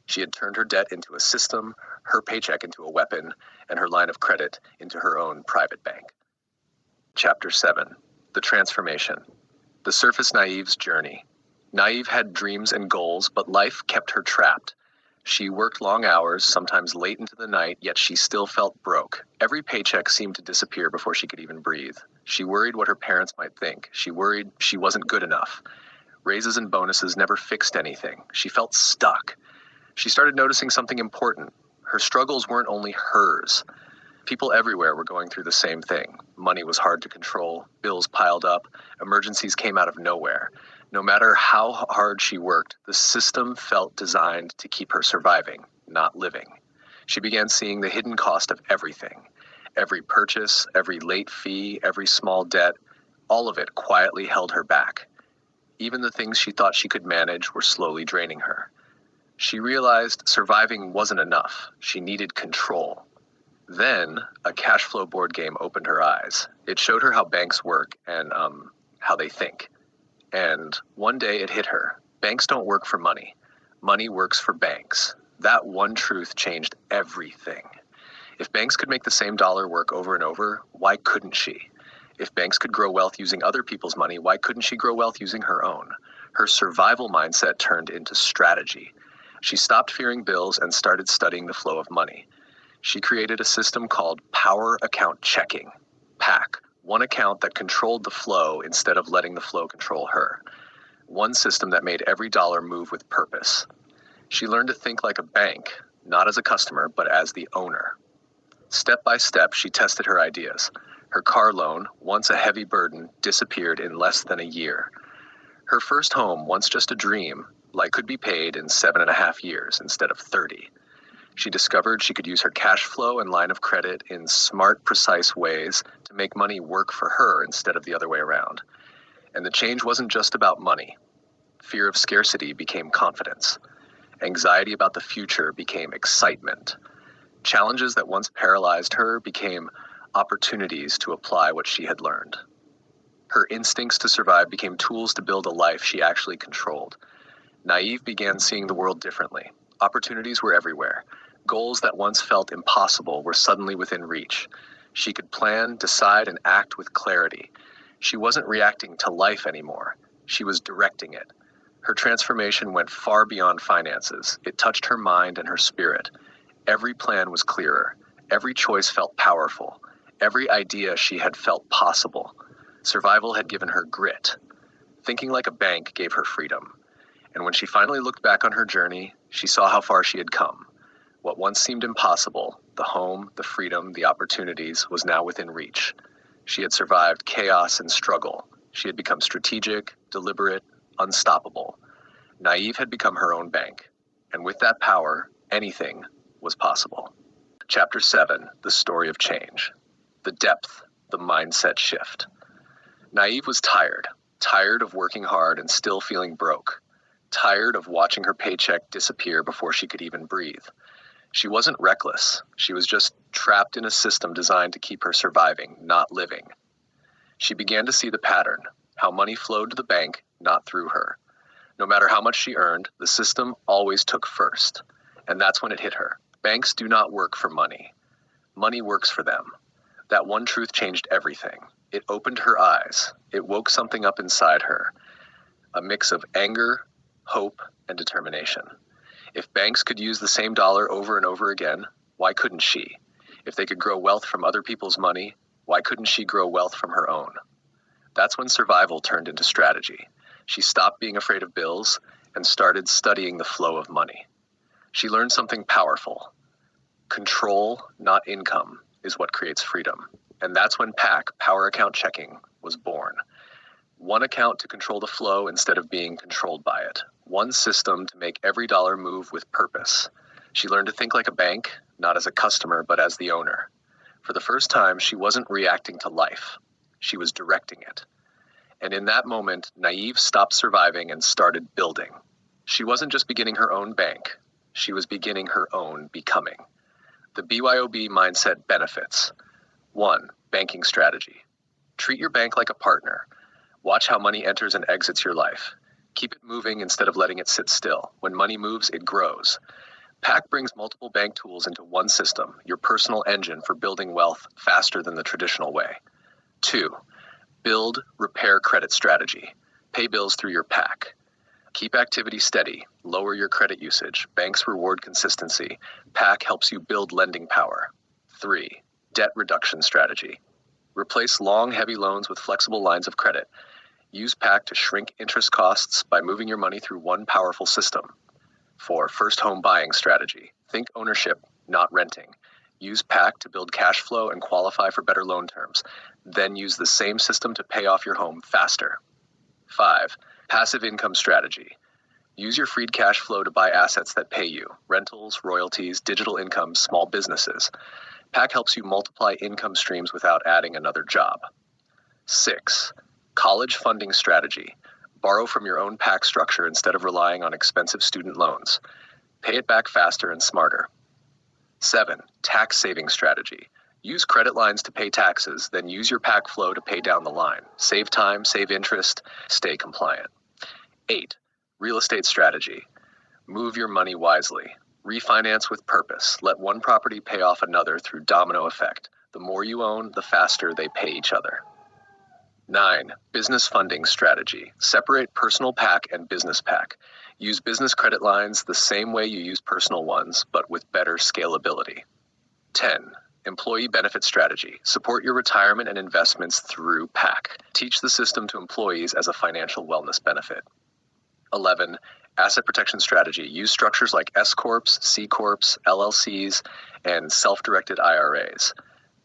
She had turned her debt into a system, her paycheck into a weapon, and her line of credit into her own private bank. Chapter 7. The Transformation. The Surface Naive's Journey. Naive had dreams and goals, but life kept her trapped. She worked long hours, sometimes late into the night, yet she still felt broke. Every paycheck seemed to disappear before she could even breathe. She worried what her parents might think. She worried she wasn't good enough. Raises and bonuses never fixed anything. She felt stuck. She started noticing something important. Her struggles weren't only hers. People everywhere were going through the same thing. Money was hard to control, bills piled up, emergencies came out of nowhere. No matter how hard she worked, the system felt designed to keep her surviving, not living. She began seeing the hidden cost of everything. Every purchase, every late fee, every small debt, all of it quietly held her back. Even the things she thought she could manage were slowly draining her. She realized surviving wasn't enough. She needed control. Then, a cash flow board game opened her eyes. It showed her how banks work and how they think. And one day it hit her. Banks don't work for money. Money works for banks. That one truth changed everything. If banks could make the same dollar work over and over, why couldn't she? If banks could grow wealth using other people's money, why couldn't she grow wealth using her own? Her survival mindset turned into strategy. She stopped fearing bills and started studying the flow of money. She created a system called Power Account Checking, PAC, one account that controlled the flow instead of letting the flow control her. One system that made every dollar move with purpose. She learned to think like a bank, not as a customer, but as the owner. Step by step, she tested her ideas. Her car loan, once a heavy burden, disappeared in less than a year. Her first home, once just a dream, could be paid in 7.5 years instead of 30. She discovered she could use her cash flow and line of credit in smart, precise ways to make money work for her instead of the other way around. And the change wasn't just about money. Fear of scarcity became confidence. Anxiety about the future became excitement. Challenges that once paralyzed her became opportunities to apply what she had learned. Her instincts to survive became tools to build a life she actually controlled. Naive began seeing the world differently. Opportunities were everywhere. Goals that once felt impossible were suddenly within reach. She could plan, decide, and act with clarity. She wasn't reacting to life anymore. She was directing it. Her transformation went far beyond finances. It touched her mind and her spirit. Every plan was clearer. Every choice felt powerful. Every idea she had felt possible. Survival had given her grit. Thinking like a bank gave her freedom. And when she finally looked back on her journey, she saw how far she had come. What once seemed impossible, the home, the freedom, the opportunities, was now within reach. She had survived chaos and struggle. She had become strategic, deliberate, unstoppable. Naive had become her own bank. And with that power, anything was possible. Chapter 7, The Story of Change. The Depth, the Mindset Shift. Naive was tired of working hard and still feeling broke, tired of watching her paycheck disappear before she could even breathe. She wasn't reckless, she was just trapped in a system designed to keep her surviving, not living. She began to see the pattern, how money flowed to the bank, not through her. No matter how much she earned, the system always took first. And that's when it hit her. Banks do not work for money. Money works for them. That one truth changed everything. It opened her eyes. It woke something up inside her. A mix of anger, hope, and determination. If banks could use the same dollar over and over again, why couldn't she? If they could grow wealth from other people's money, why couldn't she grow wealth from her own? That's when survival turned into strategy. She stopped being afraid of bills and started studying the flow of money. She learned something powerful. Control, not income, is what creates freedom. And that's when PAC, Power Account Checking, was born. One account to control the flow instead of being controlled by it. One system to make every dollar move with purpose. She learned to think like a bank, not as a customer, but as the owner. For the first time, she wasn't reacting to life. She was directing it. And in that moment, Naive stopped surviving and started building. She wasn't just beginning her own bank. She was beginning her own becoming. The BYOB mindset benefits. 1. Banking strategy. Treat your bank like a partner. Watch how money enters and exits your life. Keep it moving instead of letting it sit still. When money moves, it grows. PAC brings multiple bank tools into one system, your personal engine for building wealth faster than the traditional way. 2. Build, repair credit strategy. Pay bills through your PAC. Keep activity steady. Lower your credit usage. Banks reward consistency. PAC helps you build lending power. 3. Debt reduction strategy. Replace long, heavy loans with flexible lines of credit. Use PAC to shrink interest costs by moving your money through one powerful system. 4. First home buying strategy. Think ownership, not renting. Use PAC to build cash flow and qualify for better loan terms. Then use the same system to pay off your home faster. 5. Passive income strategy. Use your freed cash flow to buy assets that pay you. Rentals, royalties, digital income, small businesses. PAC helps you multiply income streams without adding another job. 6. College funding strategy. Borrow from your own PAC structure instead of relying on expensive student loans. Pay it back faster and smarter. 7. Tax saving strategy. Use credit lines to pay taxes, then use your PAC flow to pay down the line. Save time, save interest, stay compliant. 8. Real estate strategy. Move your money wisely. Refinance with purpose. Let one property pay off another through domino effect. The more you own, the faster they pay each other. 9. Business funding strategy. Separate personal PAC and business PAC. Use business credit lines the same way you use personal ones, but with better scalability. 10. Employee benefit strategy. Support your retirement and investments through PAC. Teach the system to employees as a financial wellness benefit. 11. Asset protection strategy. Use structures like S Corps, C Corps, LLCs, and self-directed IRAs.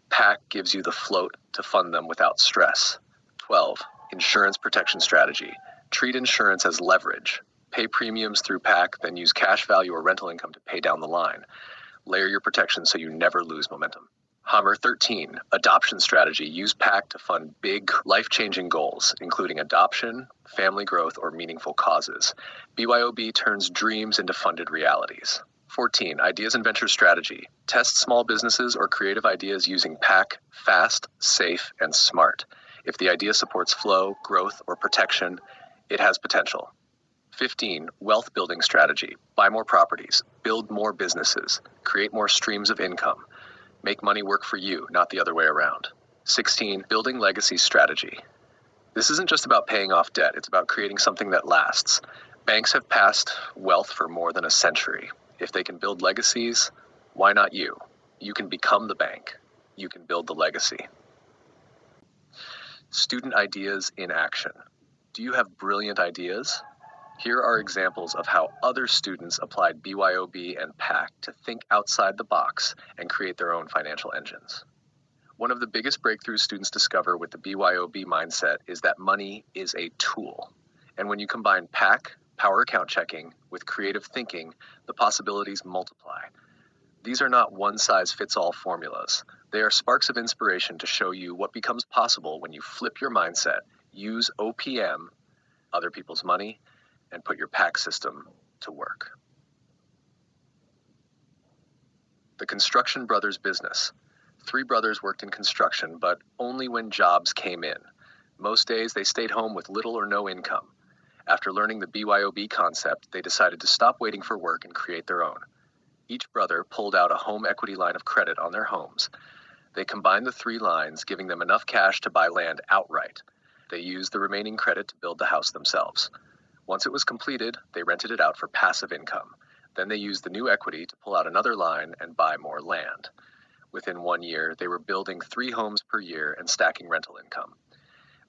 PAC gives you the float to fund them without stress. 12. Insurance protection strategy. Treat insurance as leverage. Pay premiums through PAC, then use cash value or rental income to pay down the line. Layer your protection so you never lose momentum. Hammer 13. Adoption strategy. Use PAC to fund big, life-changing goals, including adoption, family growth, or meaningful causes. BYOB turns dreams into funded realities. 14. Ideas and venture strategy. Test small businesses or creative ideas using PAC fast, safe, and smart. If the idea supports flow, growth, or protection, it has potential. 15. Wealth building strategy. Buy more properties, build more businesses, create more streams of income. Make money work for you, not the other way around. 16. Building legacy strategy. This isn't just about paying off debt, it's about creating something that lasts. Banks have passed wealth for more than a century. If they can build legacies, why not you? You can become the bank. You can build the legacy. Student ideas in action. Do you have brilliant ideas? Here are examples of how other students applied BYOB and PAC to think outside the box and create their own financial engines. One of the biggest breakthroughs students discover with the BYOB mindset is that money is a tool. And when you combine PAC, power account checking, with creative thinking, the possibilities multiply. These are not one-size-fits-all formulas. They are sparks of inspiration to show you what becomes possible when you flip your mindset, use OPM, other people's money, and put your PAC system to work. The Construction Brothers business. 3 brothers worked in construction, but only when jobs came in. Most days they stayed home with little or no income. After learning the BYOB concept, they decided to stop waiting for work and create their own. Each brother pulled out a home equity line of credit on their homes. They combined the 3 lines, giving them enough cash to buy land outright. They used the remaining credit to build the house themselves. Once it was completed, they rented it out for passive income. Then they used the new equity to pull out another line and buy more land. Within 1 year, they were building 3 homes per year and stacking rental income.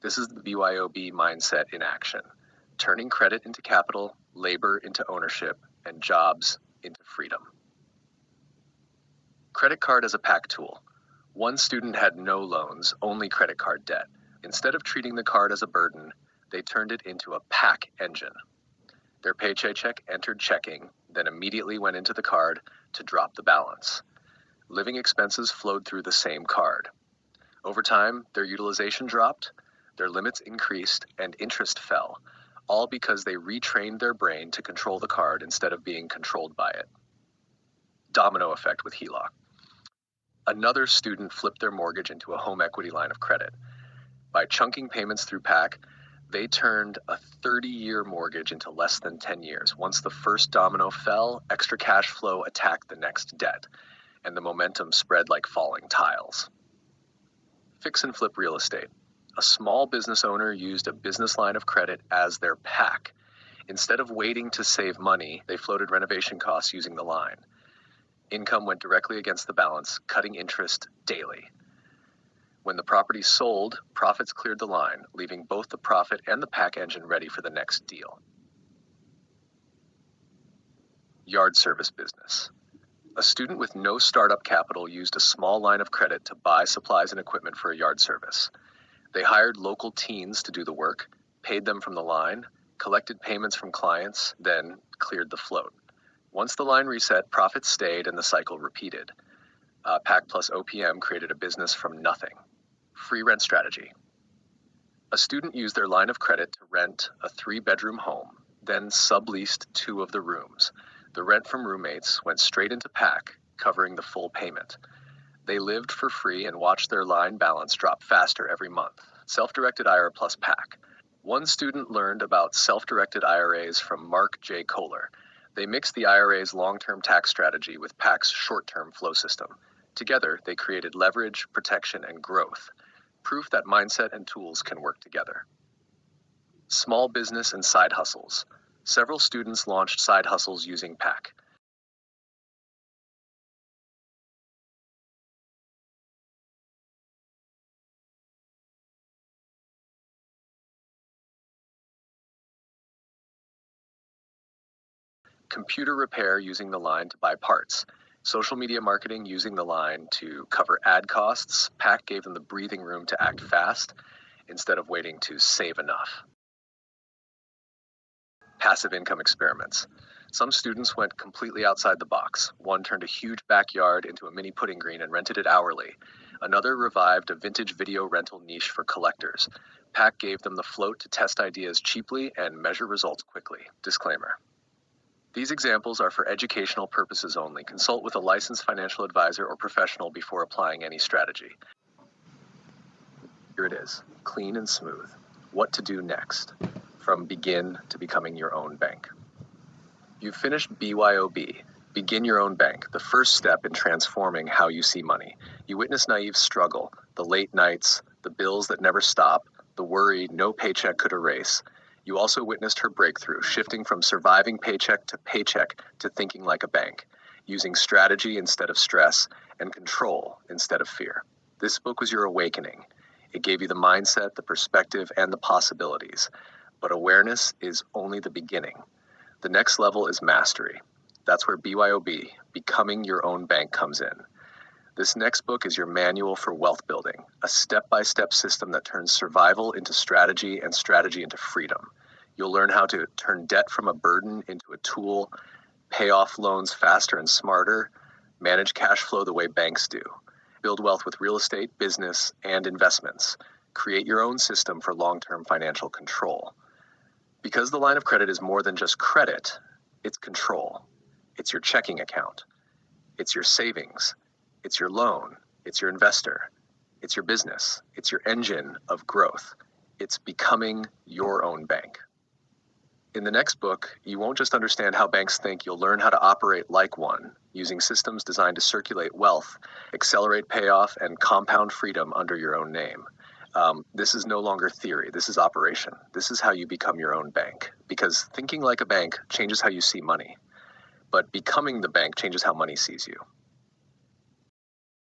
This is the BYOB mindset in action, turning credit into capital, labor into ownership, and jobs into freedom. Credit card as a PAC tool. One student had no loans, only credit card debt. Instead of treating the card as a burden, they turned it into a PAC engine. Their paycheck entered checking, then immediately went into the card to drop the balance. Living expenses flowed through the same card. Over time, their utilization dropped, their limits increased, and interest fell, all because they retrained their brain to control the card instead of being controlled by it. Domino effect with HELOC. Another student flipped their mortgage into a home equity line of credit. By chunking payments through PAC, they turned a 30-year mortgage into less than 10 years. Once the first domino fell, extra cash flow attacked the next debt, and the momentum spread like falling tiles. Fix and flip real estate. A small business owner used a business line of credit as their PAC. Instead of waiting to save money, they floated renovation costs using the line. Income went directly against the balance, cutting interest daily. When the property sold, profits cleared the line, leaving both the profit and the PAC engine ready for the next deal. Yard service business. A student with no startup capital used a small line of credit to buy supplies and equipment for a yard service. They hired local teens to do the work, paid them from the line, collected payments from clients, then cleared the float. Once the line reset, profits stayed and the cycle repeated. PAC plus OPM created a business from nothing. Free rent strategy. A student used their line of credit to rent a 3-bedroom home, then subleased 2 of the rooms. The rent from roommates went straight into PAC, covering the full payment. They lived for free and watched their line balance drop faster every month. Self-directed IRA plus PAC. One student learned about self-directed IRAs from Mark J. Kohler. They mixed the IRA's long-term tax strategy with PAC's short-term flow system. Together, they created leverage, protection, and growth. Proof that mindset and tools can work together. Small business and side hustles. Several students launched side hustles using PAC. Computer repair using the line to buy parts. Social media marketing using the line to cover ad costs. PAC gave them the breathing room to act fast instead of waiting to save enough. Passive income experiments. Some students went completely outside the box. One turned a huge backyard into a mini pudding green and rented it hourly. Another revived a vintage video rental niche for collectors. PAC gave them the float to test ideas cheaply and measure results quickly. Disclaimer. These examples are for educational purposes only. Consult with a licensed financial advisor or professional before applying any strategy. Here it is, clean and smooth. What to do next, from begin to becoming your own bank. You've finished BYOB, begin your own bank, the first step in transforming how you see money. You witness Naiv's struggle, the late nights, the bills that never stop, the worry no paycheck could erase. You also witnessed her breakthrough, shifting from surviving paycheck to thinking like a bank, using strategy instead of stress and control instead of fear. This book was your awakening. It gave you the mindset, the perspective, and the possibilities. But awareness is only the beginning. The next level is mastery. That's where BYOB, becoming your own bank, comes in. This next book is your manual for wealth building, a step-by-step system that turns survival into strategy and strategy into freedom. You'll learn how to turn debt from a burden into a tool, pay off loans faster and smarter, manage cash flow the way banks do, build wealth with real estate, business, and investments, create your own system for long-term financial control. Because the line of credit is more than just credit, it's control. It's your checking account. It's your savings. It's your loan. It's your investor. It's your business. It's your engine of growth. It's becoming your own bank. In the next book, you won't just understand how banks think, you'll learn how to operate like one, using systems designed to circulate wealth, accelerate payoff, and compound freedom under your own name. This is no longer theory, this is operation. This is how you become your own bank. Because thinking like a bank changes how you see money, but becoming the bank changes how money sees you.